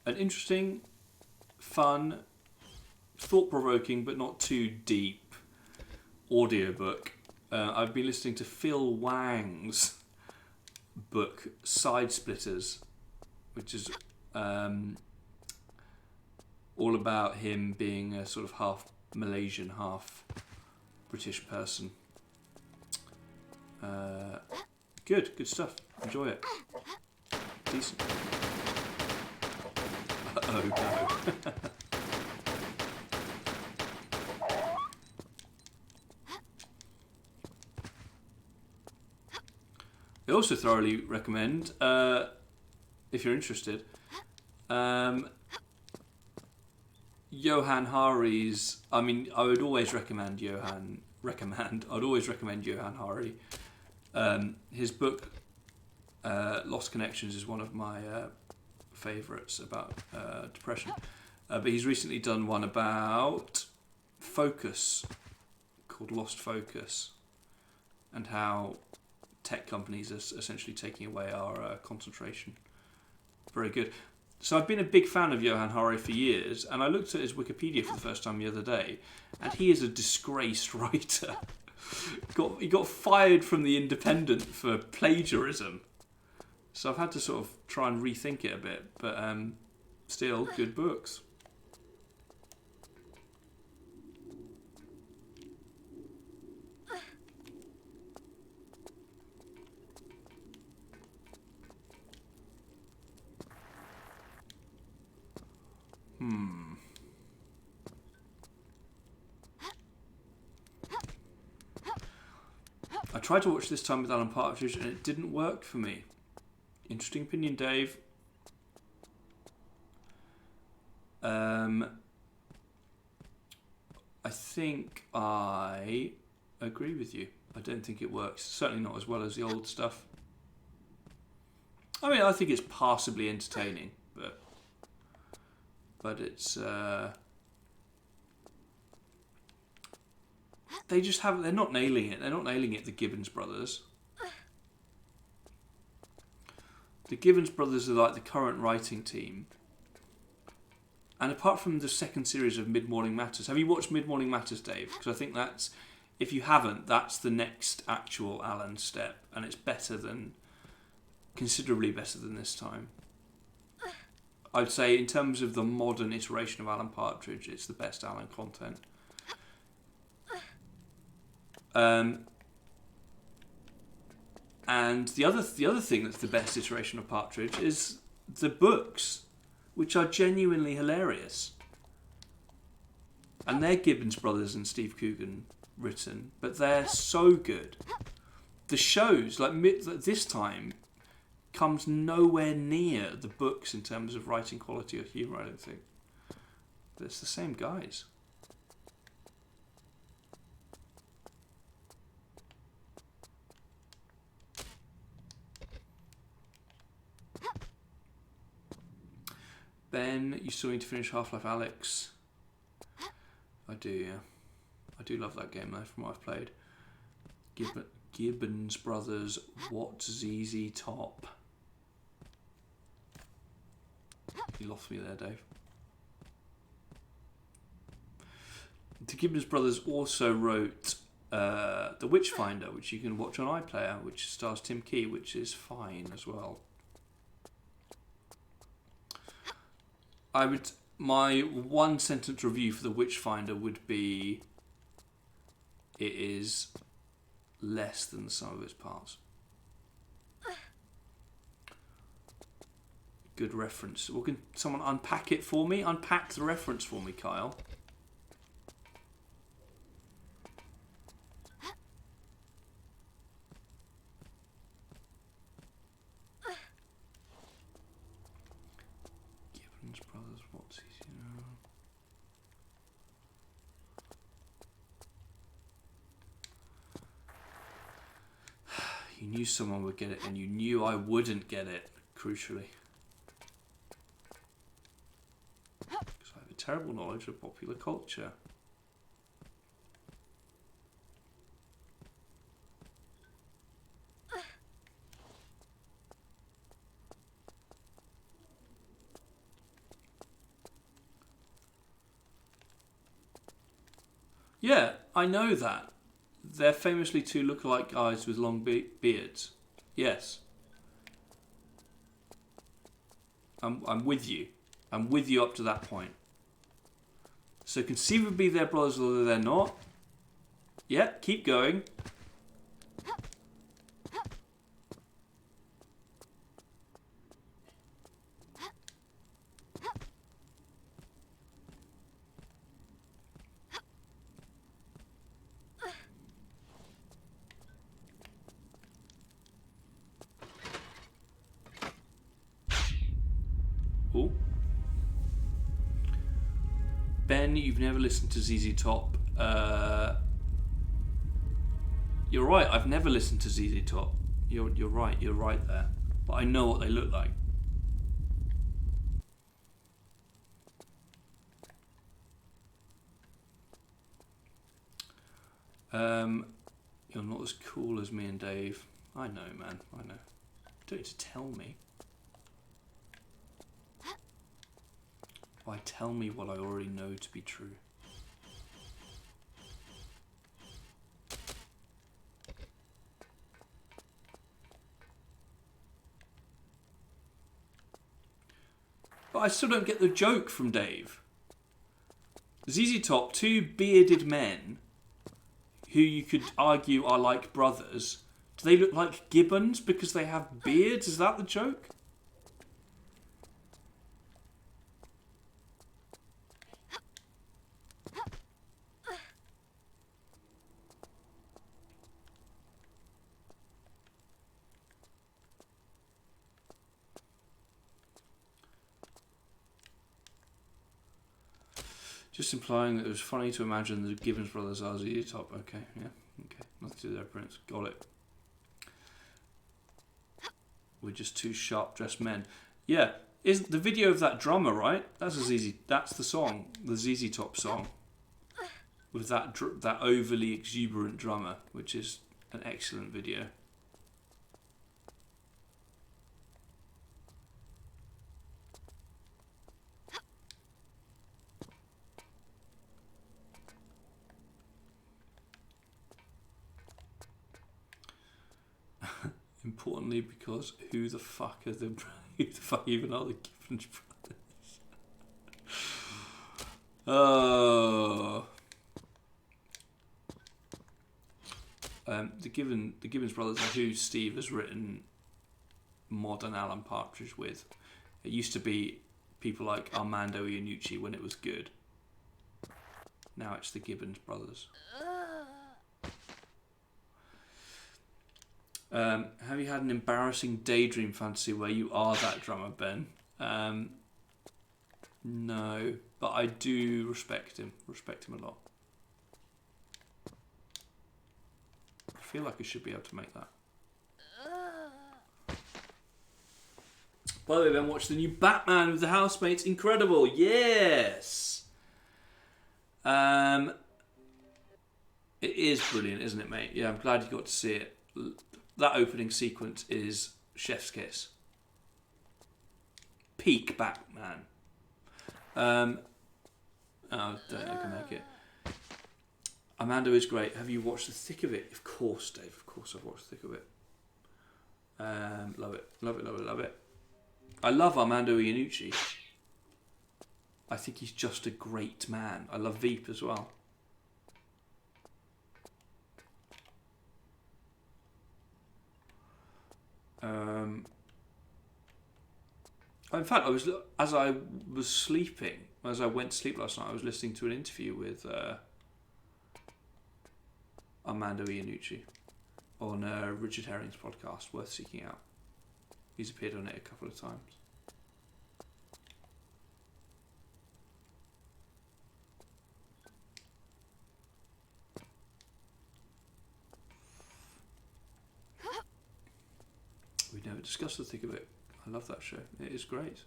[SPEAKER 1] interesting, fun, thought-provoking but not too deep audiobook, I've been listening to Phil Wang's book Side Splitters, which is all about him being a sort of half Malaysian, half British person. Good stuff. Enjoy it. Decent. Oh no. I also thoroughly recommend, if you're interested, Johan Hari's. I mean, I would always recommend Johan. I'd always recommend Johan Hari. His book, Lost Connections, is one of my favourites about depression. But he's recently done one about focus, called Lost Focus, and how tech companies are essentially taking away our concentration. Very good. So I've been a big fan of Johan Hari for years, and I looked at his Wikipedia for the first time the other day, and he is a disgraced writer. He got fired from The Independent for plagiarism. So I've had to sort of try and rethink it a bit, but still good books. I tried to watch This Time with Alan Partridge and it didn't work for me. Interesting opinion, Dave. I think I agree with you. I don't think it works. Certainly not as well as the old stuff. I mean, I think it's passably entertaining, but it's they just haven't. They're not nailing it. They're not nailing it. The Gibbons brothers. The Gibbons brothers are like the current writing team. And apart from the second series of Mid Morning Matters, have you watched Mid Morning Matters, Dave? Because I think that's, if you haven't, that's the next actual Alan step, and it's better than, considerably better than this time. I'd say in terms of the modern iteration of Alan Partridge, it's the best Alan content. And the other thing that's the best iteration of Partridge is the books, which are genuinely hilarious. And they're Gibbons brothers and Steve Coogan written, but they're so good. The shows, like this time, comes nowhere near the books in terms of writing quality or humour, I don't think. But it's the same guys. Ben, you still need to finish Half-Life Alyx. I do, yeah. I do love that game though, from what I've played. Gibbons Brothers, what's ZZ Top? You lost me there, Dave. The Gibbons Brothers also wrote The Witchfinder, which you can watch on iPlayer, which stars Tim Key, which is fine as well. My one sentence review for The Witchfinder would be, it is less than the sum of its parts. Good reference. Well, can someone unpack it for me? Unpack the reference for me, Kyle. Gibbons Brothers, what's his, you know? You knew someone would get it, and you knew I wouldn't get it, crucially. Because I have a terrible knowledge of popular culture. Yeah, I know that. They're famously two lookalike guys with long beards. Yes. I'm with you. I'm with you up to that point. So conceivably they're brothers, although they're not. Yeah, keep going. Ooh. Ben, you've never listened to ZZ Top. You're right, I've never listened to ZZ Top. You're right there. But I know what they look like. You're not as cool as me and Dave. I know, man, I know. Don't need to tell me. Why tell me what I already know to be true? But I still don't get the joke from Dave. ZZ Top, two bearded men who you could argue are like brothers. Do they look like Gibbons because they have beards? Is that the joke? Just implying that it was funny to imagine the Gibbons brothers are ZZ Top. Okay, yeah, okay. Nothing to do with their appearance. Got it. We're just two sharp-dressed men. Yeah, is the video of that drummer, right? That's a ZZ. That's the song, the ZZ Top song. with that overly exuberant drummer, which is an excellent video. Importantly, because who the fuck even are the Gibbons brothers? Oh. The Gibbons brothers are who Steve has written modern Alan Partridge with. It used to be people like Armando Iannucci when it was good. Now it's the Gibbons brothers. Have you had an embarrassing daydream fantasy where you are that drummer, Ben? No, but I do respect him. Respect him a lot. I feel like I should be able to make that. By the way, Ben, watch the new Batman with the housemates. Incredible. Yes. It is brilliant, isn't it, mate? Yeah, I'm glad you got to see it. That opening sequence is chef's kiss. Peak Batman. Oh, don't think I can make it. Amanda is great. Have you watched The Thick of It? Of course, Dave. Of course I've watched The Thick of It. Love it. Love it, love it, love it. I love Armando Iannucci. I think he's just a great man. I love Veep as well. In fact, as I went to sleep last night, I was listening to an interview with Armando Iannucci on Richard Herring's podcast, worth seeking out. He's appeared on it a couple of times. We never discussed The Thick of It. I love that show. It is great.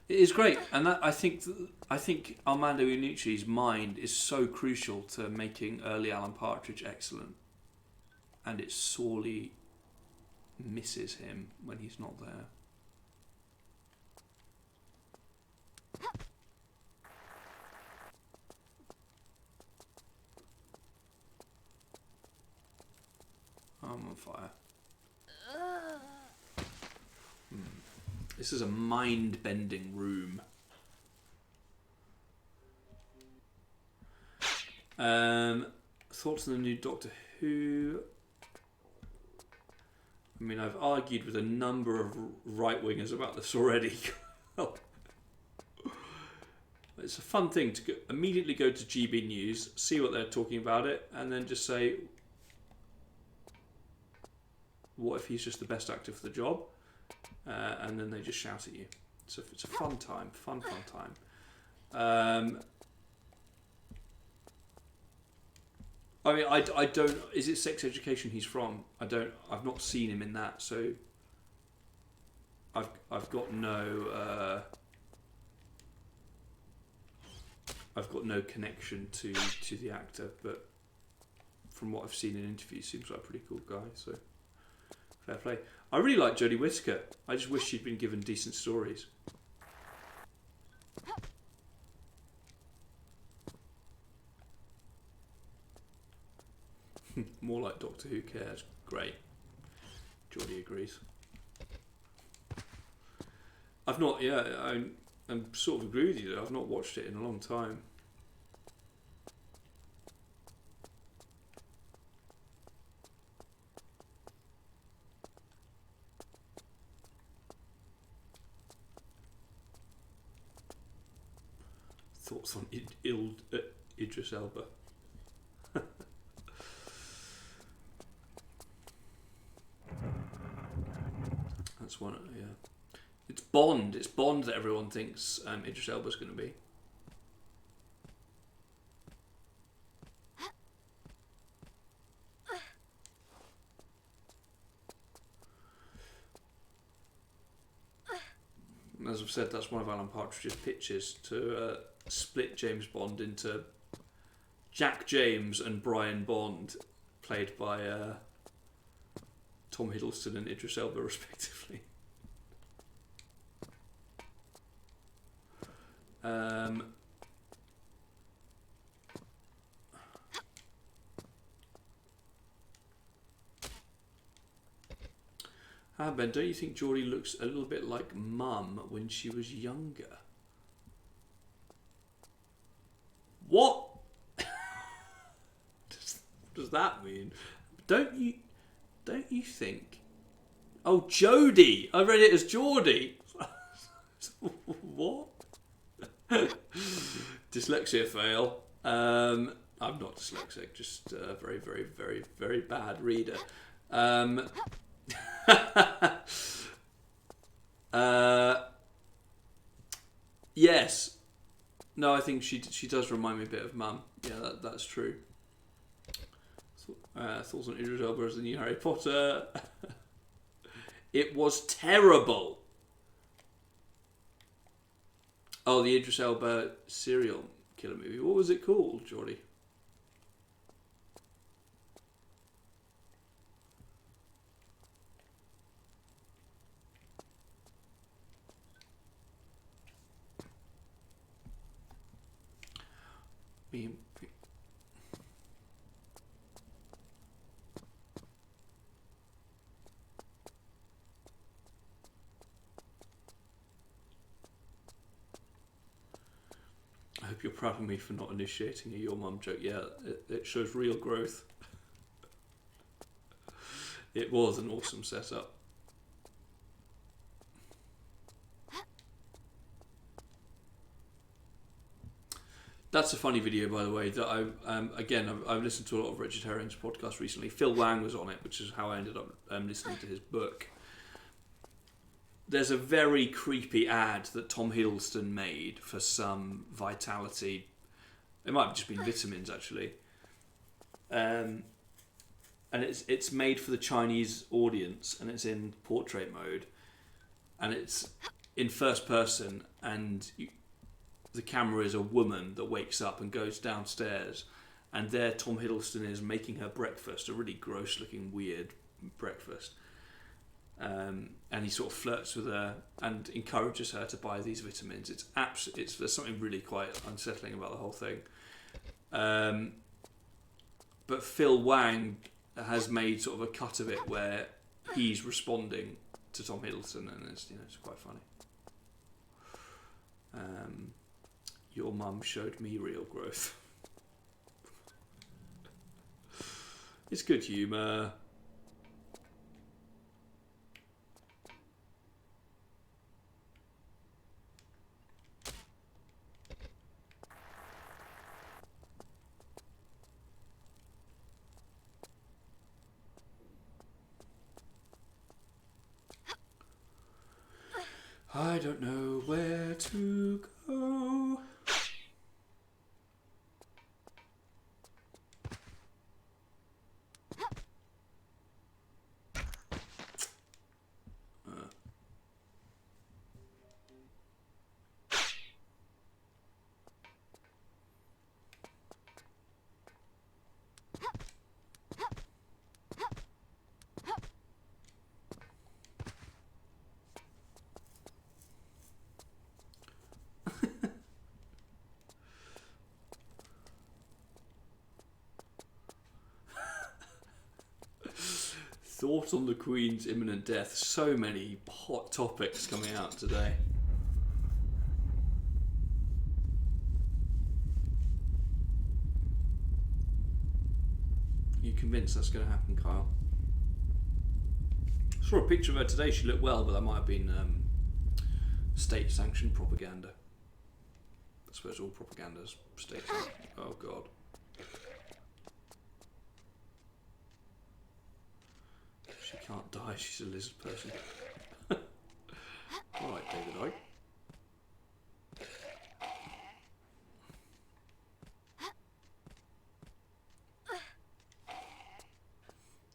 [SPEAKER 1] It is great, and that I think Armando Iannucci's mind is so crucial to making early Alan Partridge excellent, and it sorely misses him when he's not there. I'm on fire. This is a mind-bending room. Thoughts on the new Doctor Who? I mean, I've argued with a number of right-wingers about this already. It's a fun thing to immediately go to GB News, see what they're talking about it, and then just say, what if he's just the best actor for the job? And then they just shout at you. So it's a fun time, fun time. I mean, I don't. Is it Sex Education he's from? I've not seen him in that, so I've got no. I've got no connection to the actor, but from what I've seen in interviews, seems like a pretty cool guy. So fair play. I really like Jodie Whittaker. I just wish she'd been given decent stories. More like Doctor Who cares. Great. Jodie agrees. I've not. Yeah, I'm sort of agree with you. I've not watched it in a long time. Thoughts on Idris Elba? That's one. Yeah, it's Bond. It's Bond that everyone thinks Idris Elba's going to be. As I've said, that's one of Alan Partridge's pitches, to split James Bond into Jack James and Brian Bond, played by Tom Hiddleston and Idris Elba, respectively. Ben, don't you think Geordie looks a little bit like Mum when she was younger? What? What does that mean? Don't you think? Oh, Jodie! I read it as Geordie. What? Dyslexia fail. I'm not dyslexic, just a very, very, very, very bad reader. Yes. No, I think she does remind me a bit of Mum. Yeah, that's true. Thoughts on Idris Elba as the new Harry Potter? It was terrible. Oh, the Idris Elba serial killer movie. What was it called, Geordie? I hope you're proud of me for not initiating a your mum joke. Yeah, it shows real growth. It was an awesome setup. That's a funny video, by the way, that I've listened to a lot of Richard Herring's podcast recently. Phil Wang was on it, which is how I ended up listening to his book. There's a very creepy ad that Tom Hiddleston made for some Vitality. It might have just been vitamins, actually. And it's made for the Chinese audience, and it's in portrait mode, and it's in first person, and the camera is a woman that wakes up and goes downstairs, and there Tom Hiddleston is making her breakfast, a really gross looking weird breakfast, and he sort of flirts with her and encourages her to buy these vitamins. There's something really quite unsettling about the whole thing. But Phil Wang has made sort of a cut of it where he's responding to Tom Hiddleston, and it's quite funny. Your mum showed me real growth. It's good humour. I don't know where to go. Thought on the Queen's imminent death. So many hot topics coming out today. You convinced that's going to happen, Kyle? I saw a picture of her today. She looked well, but that might have been state-sanctioned propaganda. I suppose all propaganda's state-sanctioned. Oh, God. She can't die, she's a lizard person. Alright, David Icke.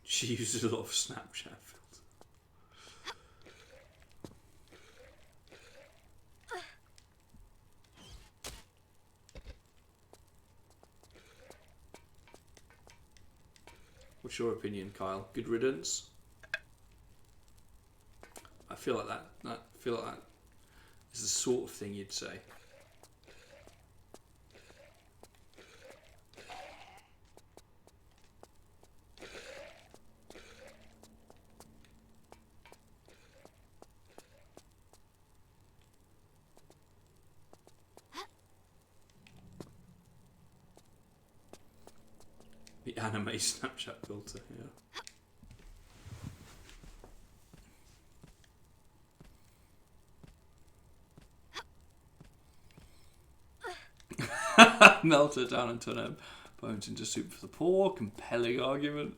[SPEAKER 1] She uses a lot of Snapchat filters. What's your opinion, Kyle? Good riddance? I feel like that is the sort of thing you'd say. The anime Snapchat filter, yeah. Melt her down and turn her bones into soup for the poor. Compelling argument.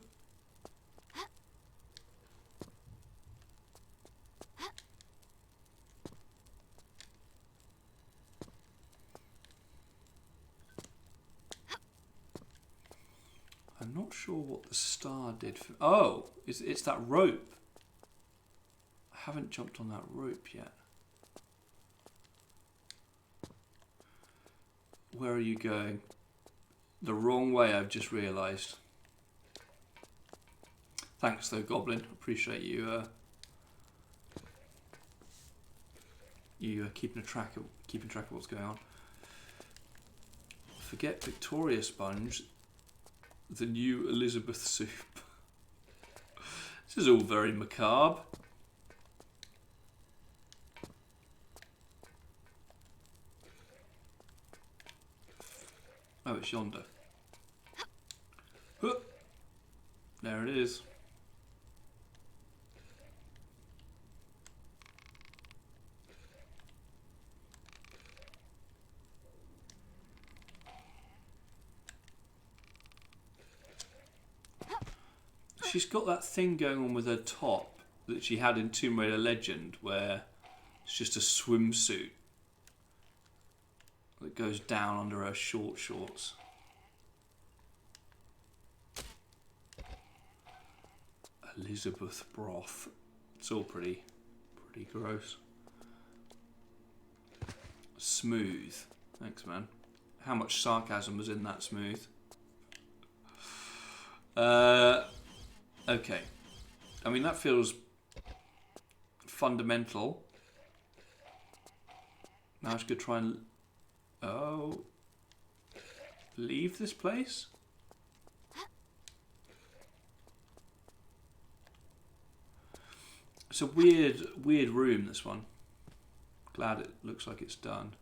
[SPEAKER 1] I'm not sure what the star did for... Oh, it's that rope. I haven't jumped on that rope yet. Where are you going? The wrong way, I've just realised. Thanks though, Goblin. Appreciate you keeping track of what's going on. Forget Victoria Sponge. The new Elizabeth soup. This is all very macabre. Oh, it's yonder. Huh. There it is. She's got that thing going on with her top that she had in Tomb Raider Legend, where it's just a swimsuit that goes down under her short shorts. Elizabeth broth. It's all pretty gross. Smooth. Thanks, man. How much sarcasm was in that smooth? Okay. I mean, that feels fundamental. Now I just could try and... Oh. Leave this place? It's a weird room, this one. Glad it looks like it's done.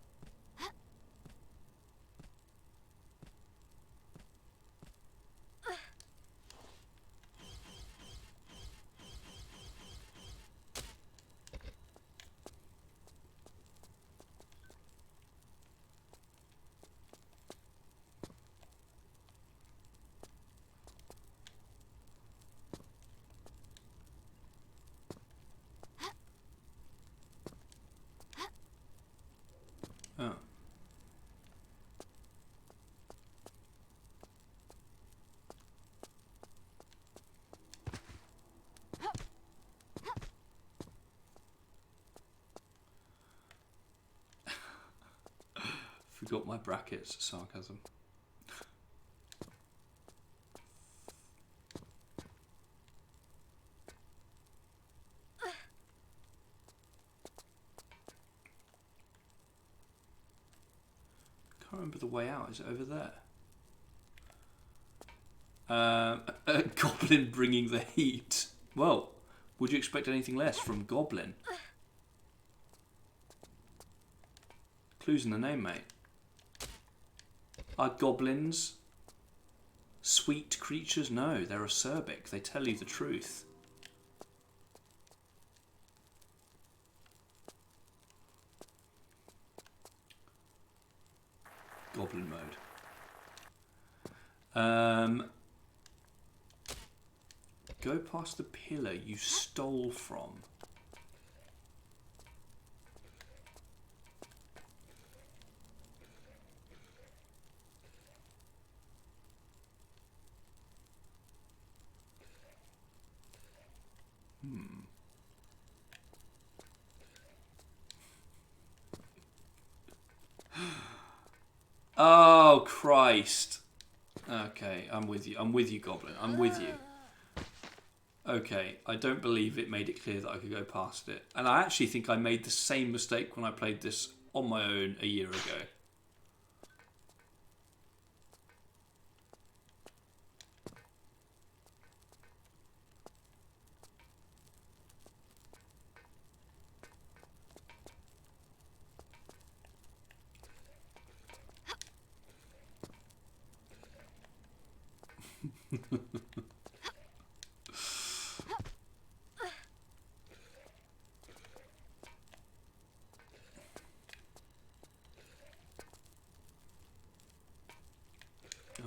[SPEAKER 1] Oh. Forgot my brackets, sarcasm. Can't remember the way out. Is it over there? A goblin bringing the heat. Well, would you expect anything less from Goblin? Clues in the name, mate. Are goblins sweet creatures? No, they're acerbic. They tell you the truth. Goblin mode. Go past the pillar you stole from. Oh, Christ. Okay, I'm with you. I'm with you, Goblin. I'm with you. Okay, I don't believe it made it clear that I could go past it. And I actually think I made the same mistake when I played this on my own a year ago.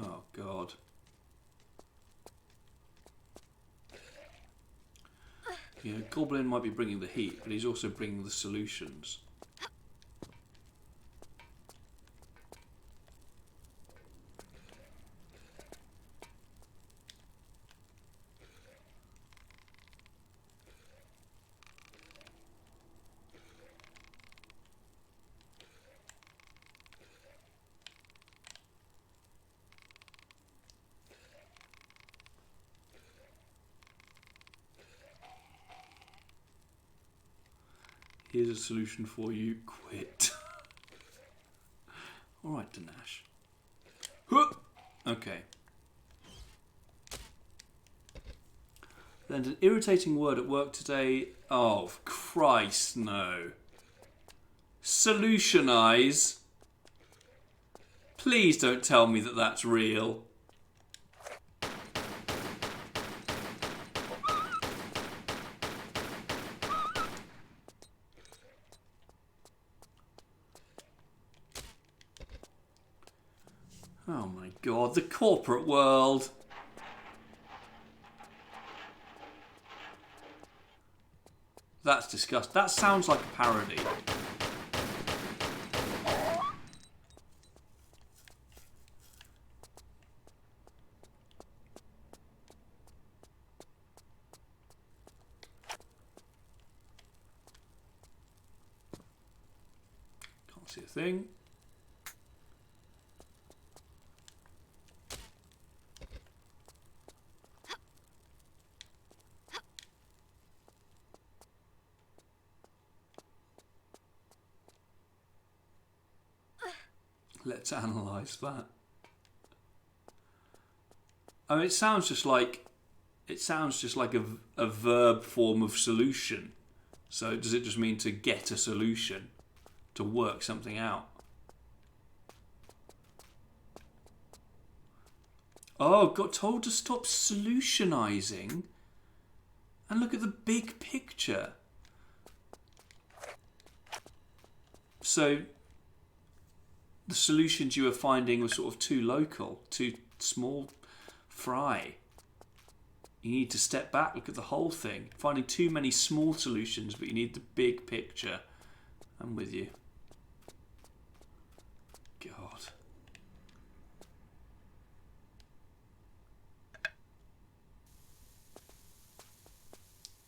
[SPEAKER 1] Oh, God. You know, Goblin might be bringing the heat, but he's also bringing the solutions. Here's a solution for you. Quit. Alright, Danash. Okay. Then an irritating word at work today. Oh, Christ, no. Solutionize. Please don't tell me that that's real. Oh my God, the corporate world. That's disgusting. That sounds like a parody. Can't see a thing. Let's analyse that. I mean, it sounds just like a verb form of solution. So does it just mean to get a solution, to work something out? Oh, got told to stop solutionizing and look at the big picture. So the solutions you were finding were sort of too local, too small fry. You need to step back, look at the whole thing. Finding too many small solutions, but you need the big picture. I'm with you. God.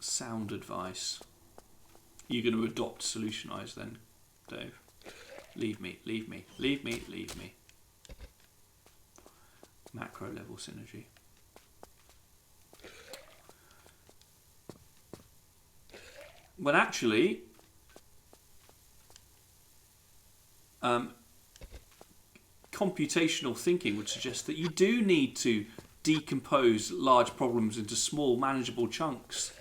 [SPEAKER 1] Sound advice. You're going to adopt solutionize then, Dave? Leave me, leave me, leave me, leave me. Macro level synergy. Well, actually, computational thinking would suggest that you do need to decompose large problems into small, manageable chunks.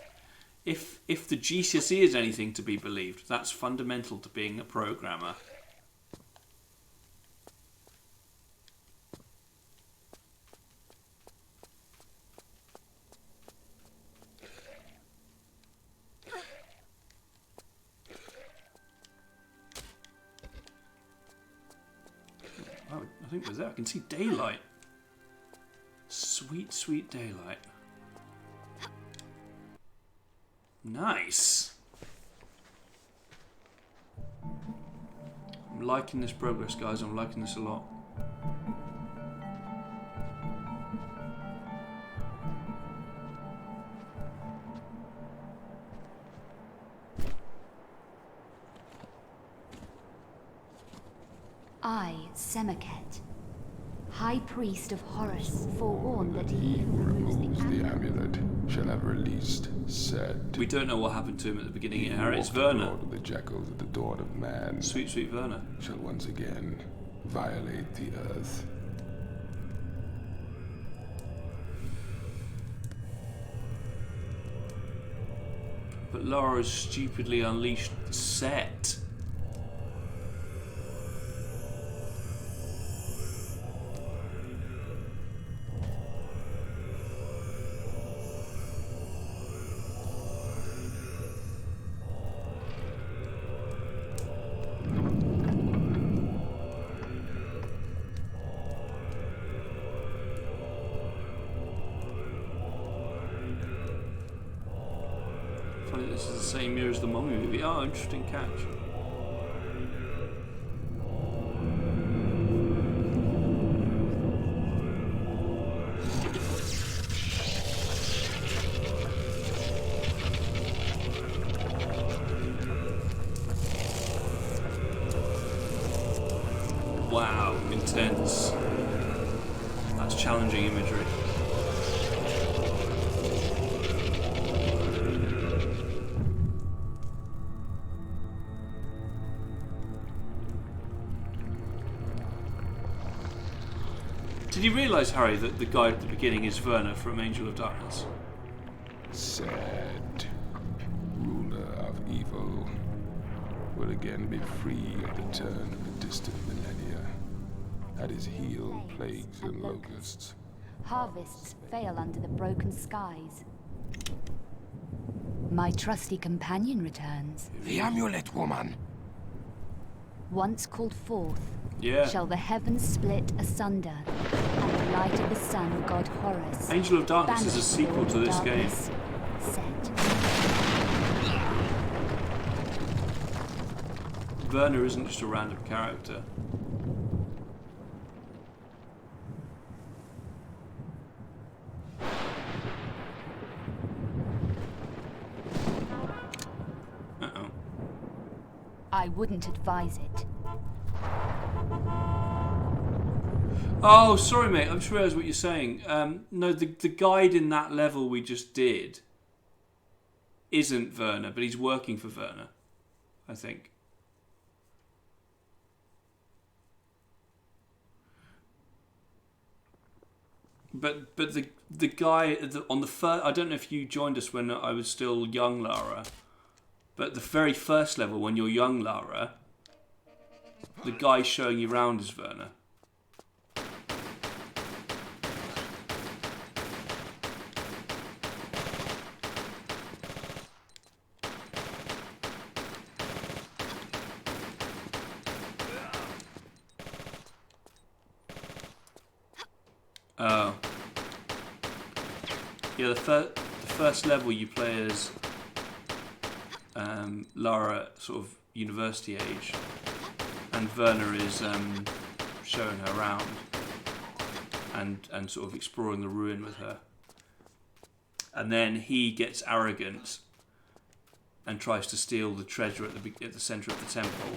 [SPEAKER 1] If the GCSE is anything to be believed, that's fundamental to being a programmer. I think with that I can see daylight. Sweet, sweet daylight. Nice. I'm liking this progress, guys. I'm liking this a lot.
[SPEAKER 3] I, Semaket, High Priest of Horus forewarned that he who
[SPEAKER 5] Removes
[SPEAKER 3] removes the
[SPEAKER 5] the
[SPEAKER 3] amulet
[SPEAKER 5] amulet shall have released Set.
[SPEAKER 1] We don't know what happened to him at the beginning of Harry. It's
[SPEAKER 5] Walked
[SPEAKER 1] Werner.
[SPEAKER 5] abroad with the jackals at the dawn of man.
[SPEAKER 1] Sweet, sweet Werner.
[SPEAKER 5] Shall once again violate the earth.
[SPEAKER 1] But Lara stupidly unleashed Set. Funny, this is the same year as the Mummy movie. Oh, interesting catch. Wow, intense. That's challenging imagery. Did you realise, Harry, that the guy at the beginning is Werner from Angel of Darkness?
[SPEAKER 5] Set, ruler of evil, will again be free at the turn of the distant millennia. At his heel, plagues and locusts.
[SPEAKER 3] harvests fail under the broken skies. My trusty companion returns.
[SPEAKER 2] The amulet, woman!
[SPEAKER 3] Once called forth,
[SPEAKER 1] Yeah.
[SPEAKER 3] shall the heavens split asunder, and the light of the sun, god Horus,
[SPEAKER 1] Angel of Darkness is a
[SPEAKER 3] banish
[SPEAKER 1] sequel to
[SPEAKER 3] all
[SPEAKER 1] this game.
[SPEAKER 3] darkness, Set.
[SPEAKER 1] Werner isn't just a random character. Uh-oh.
[SPEAKER 3] I wouldn't advise it.
[SPEAKER 1] Oh, sorry, mate. I just realised what you're saying. No, the guide in that level we just did isn't Werner, but he's working for Werner, I think. But the guy on the first, I don't know if you joined us when I was still young Lara, but the very first level when you're young Lara, the guy showing you around is Werner. Oh. Yeah, the first level you play as Lara, sort of university age, and Werner is showing her around and sort of exploring the ruin with her. And then he gets arrogant and tries to steal the treasure at the centre of the temple,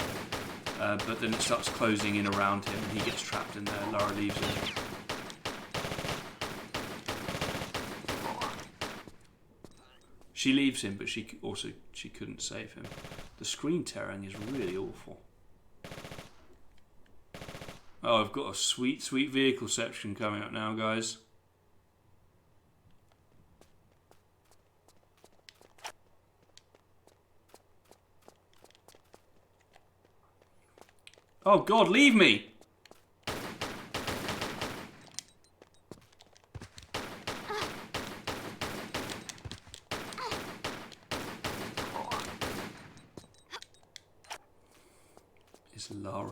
[SPEAKER 1] but then it starts closing in around him and he gets trapped in there. Lara leaves him. She leaves him, but she couldn't save him. The screen tearing is really awful. Oh, I've got a sweet vehicle section coming up now, guys. Oh God, leave me! Is Lara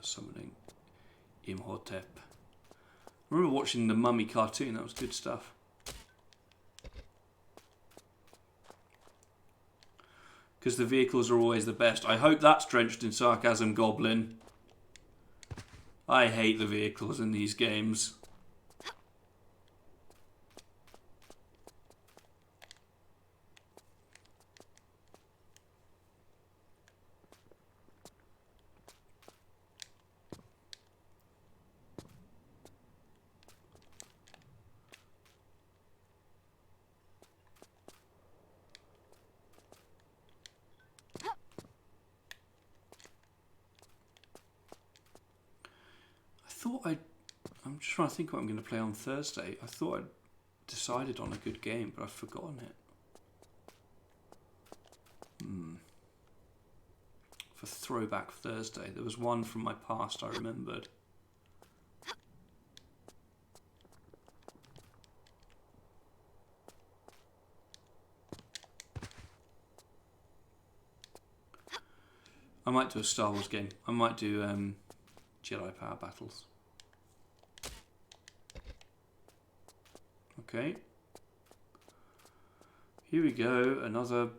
[SPEAKER 1] summoning Imhotep? I remember watching the Mummy cartoon, that was good stuff. Because the vehicles are always the best. I hope that's drenched in sarcasm, Goblin. I hate the vehicles in these games. I'm just trying to think what I'm going to play on Thursday. I thought I'd decided on a good game, but I've forgotten it. For Throwback Thursday, there was one from my past I remembered. I might do a Star Wars game. I might do Jedi Power Battles. Okay. Here we go, another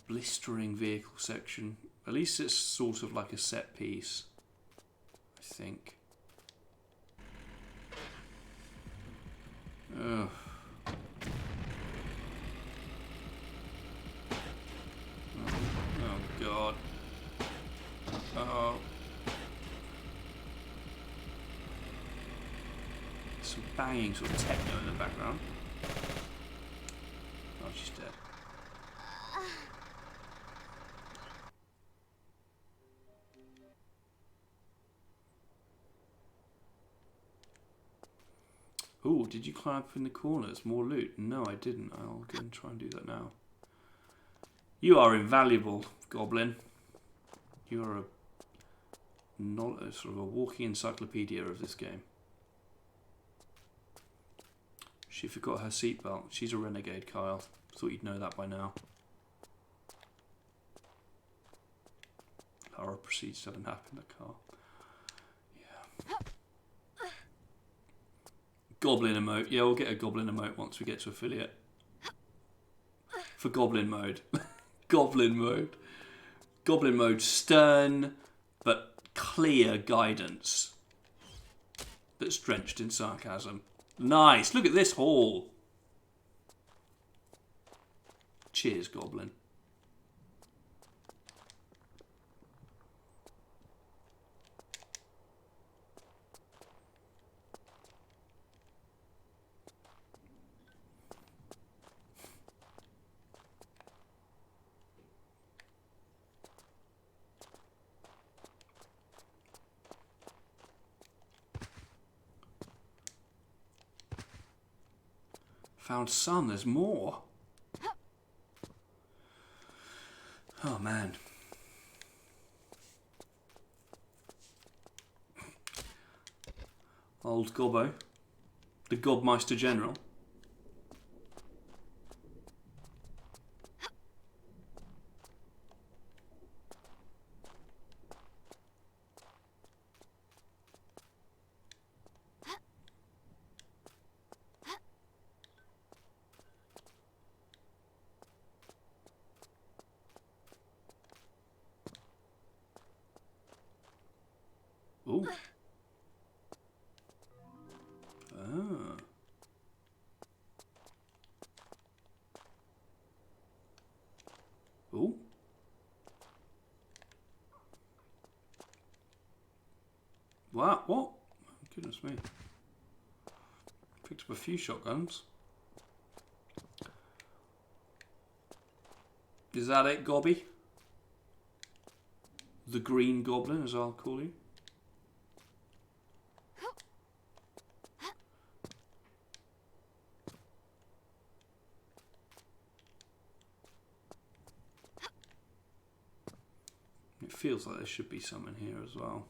[SPEAKER 1] blistering vehicle section. At least it's sort of like a set piece, I think. Ugh. Oh God. Uh-oh. Some banging sort of techno in the background. Oh, she's dead. Oh, did you climb up in the corners? More loot? No, I didn't. I'll go and try and do that now. You are invaluable, Goblin. You are a sort of a walking encyclopedia of this game. She forgot her seatbelt. She's a renegade, Kyle. Thought you'd know that by now. Lara proceeds to have a nap in the car. Yeah. Goblin emote. Yeah, we'll get a Goblin emote once we get to affiliate. For Goblin mode. Goblin mode. Goblin mode, stern but clear guidance that's drenched in sarcasm. Nice. Look at this haul. Cheers, Goblin. Found some, there's more. Oh man. Old Gobbo. The Gobmeister General. Ooh. Ah. Ooh. Wow, what? Oh, goodness me. Picked up a few shotguns. Is that it, Gobby? The Green Goblin, as I'll call you. It feels like there should be some in here as well.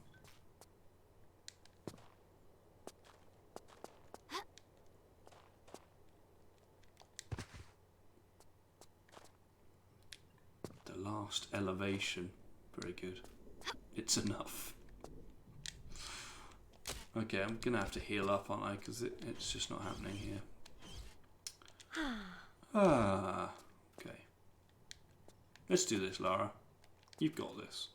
[SPEAKER 1] The last elevation. Very good. It's enough. Okay, I'm going to have to heal up, aren't I? Because it's just not happening here. Ah, okay. Let's do this, Lara. You've got this.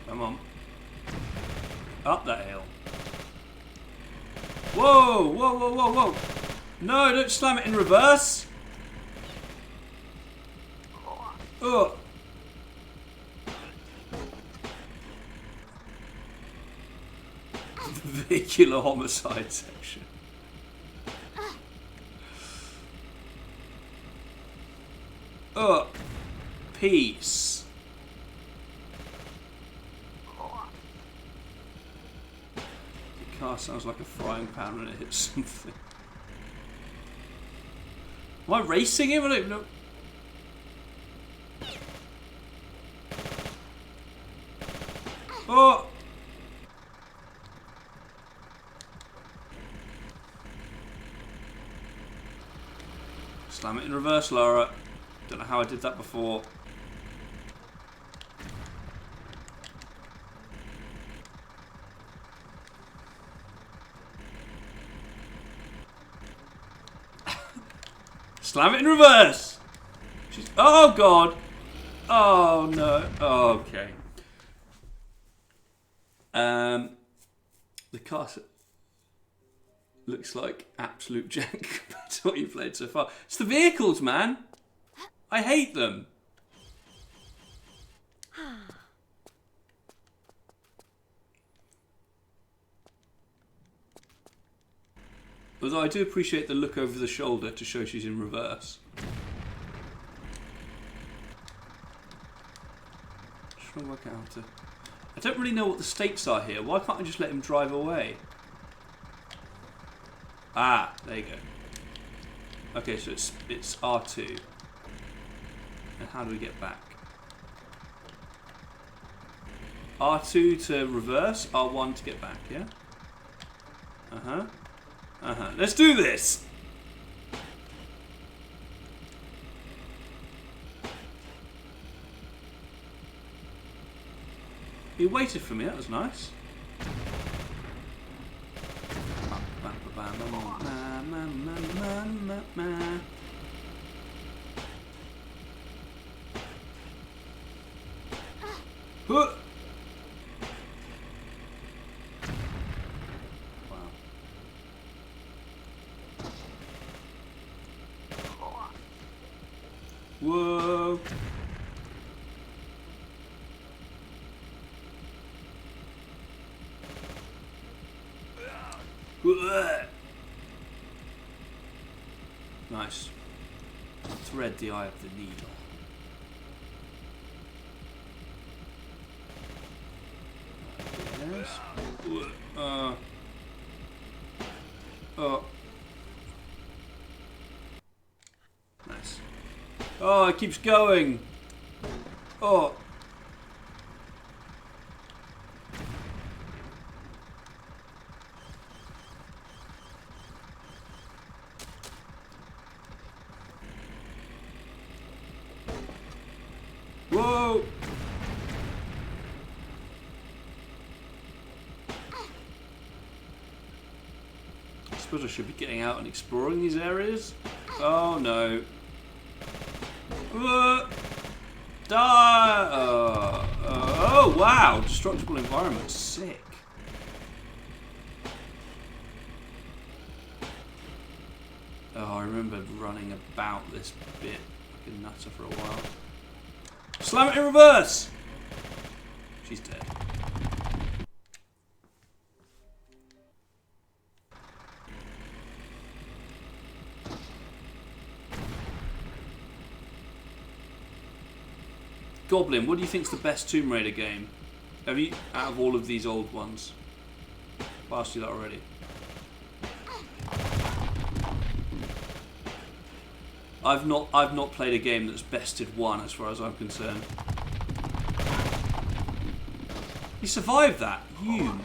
[SPEAKER 1] Come on. Up that hill. Whoa, whoa, whoa, whoa, whoa. No, don't slam it in reverse. Ugh. vehicular homicide section. Oh, peace. The car sounds like a frying pan when it hits something. Am I racing him? I don't even know. Oh! Slam it in reverse, Lara. Don't know how I did that before. Slam it in reverse! Oh, God! Oh, no. Oh, okay. The car looks like absolute jank compared to what you played so far. It's the vehicles, man. I hate them. Although I do appreciate the look over the shoulder to show she's in reverse. Just trying to work out how to... I don't really know what the stakes are here. Why can't I just let him drive away? Ah, there you go. Okay, so it's R2. And how do we get back? R2 to reverse, R1 to get back, yeah? Uh-huh. Uh-huh. Let's do this! He waited for me, that was nice. Huh. Wow. Whoa. Nice. Thread the eye of the needle. Yes. Oh. Nice. Oh, it keeps going. Oh. Whoa. I suppose I should be getting out and exploring these areas. Oh no. Die! Oh wow! Destructible environment. Sick. Oh, I remember running about this bit like a nutter for a while. Slam it in reverse! She's dead. Goblin, what do you think's the best Tomb Raider game? Have you, out of all of these old ones? I've asked you that already. I've not played a game that's bested one as far as I'm concerned. You survived that, you.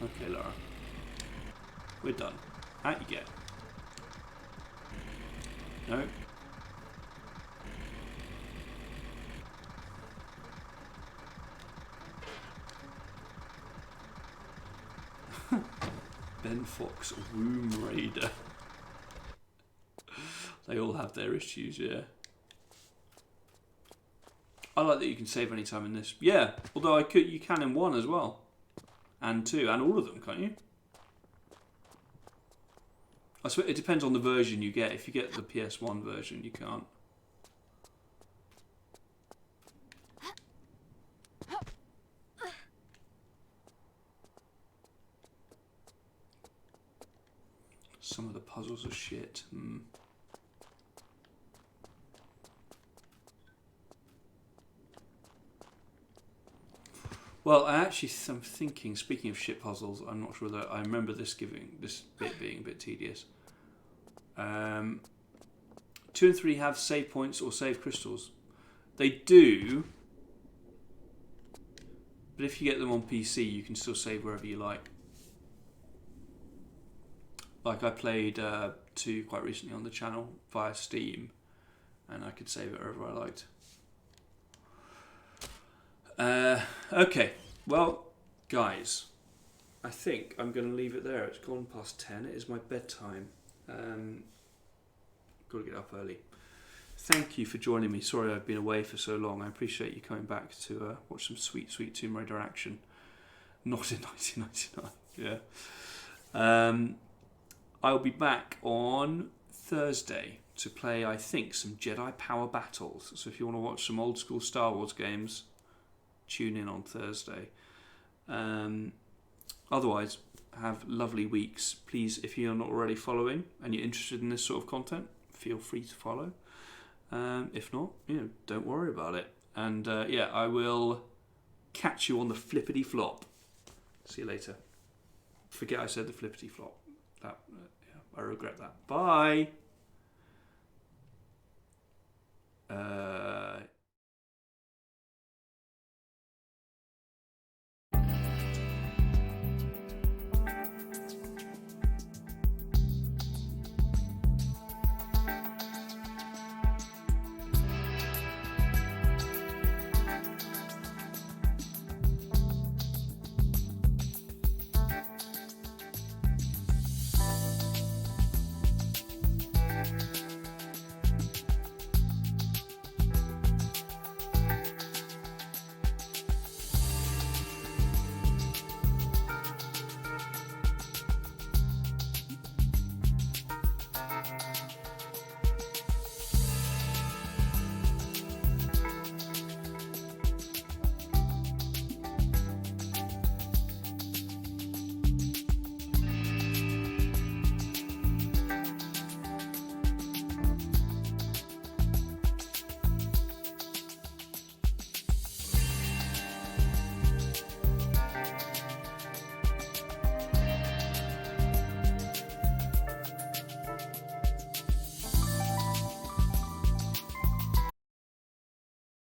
[SPEAKER 1] Okay, Lara. We're done. Out you get. No. Ben Fox Womb Raider. They all have their issues, yeah. I like that you can save any time in this. Yeah, although you can in 1 as well. And 2, and all of them, can't you? I swear it depends on the version you get. If you get the PS1 version, you can't. Some of the puzzles are shit. Well, I'm thinking, speaking of shit puzzles, I'm not sure that I remember this bit being a bit tedious. 2 and 3 have save points or save crystals. They do, but if you get them on PC, you can still save wherever you like. Like I played 2 quite recently on the channel via Steam, and I could save it wherever I liked. Okay, well, guys, I think I'm going to leave it there. It's gone past 10. It is my bedtime. Got to get up early. Thank you for joining me. Sorry I've been away for so long. I appreciate you coming back to watch some sweet, sweet Tomb Raider action. Not in 1999. Yeah. I'll be back on Thursday to play, I think, some Jedi Power Battles. So if you want to watch some old school Star Wars games, tune in on Thursday. Otherwise, have lovely weeks. Please, if you're not already following and you're interested in this sort of content, feel free to follow. If not, don't worry about it. And I will catch you on the flippity flop. See you later. Forget I said the flippity flop. I regret that. Bye.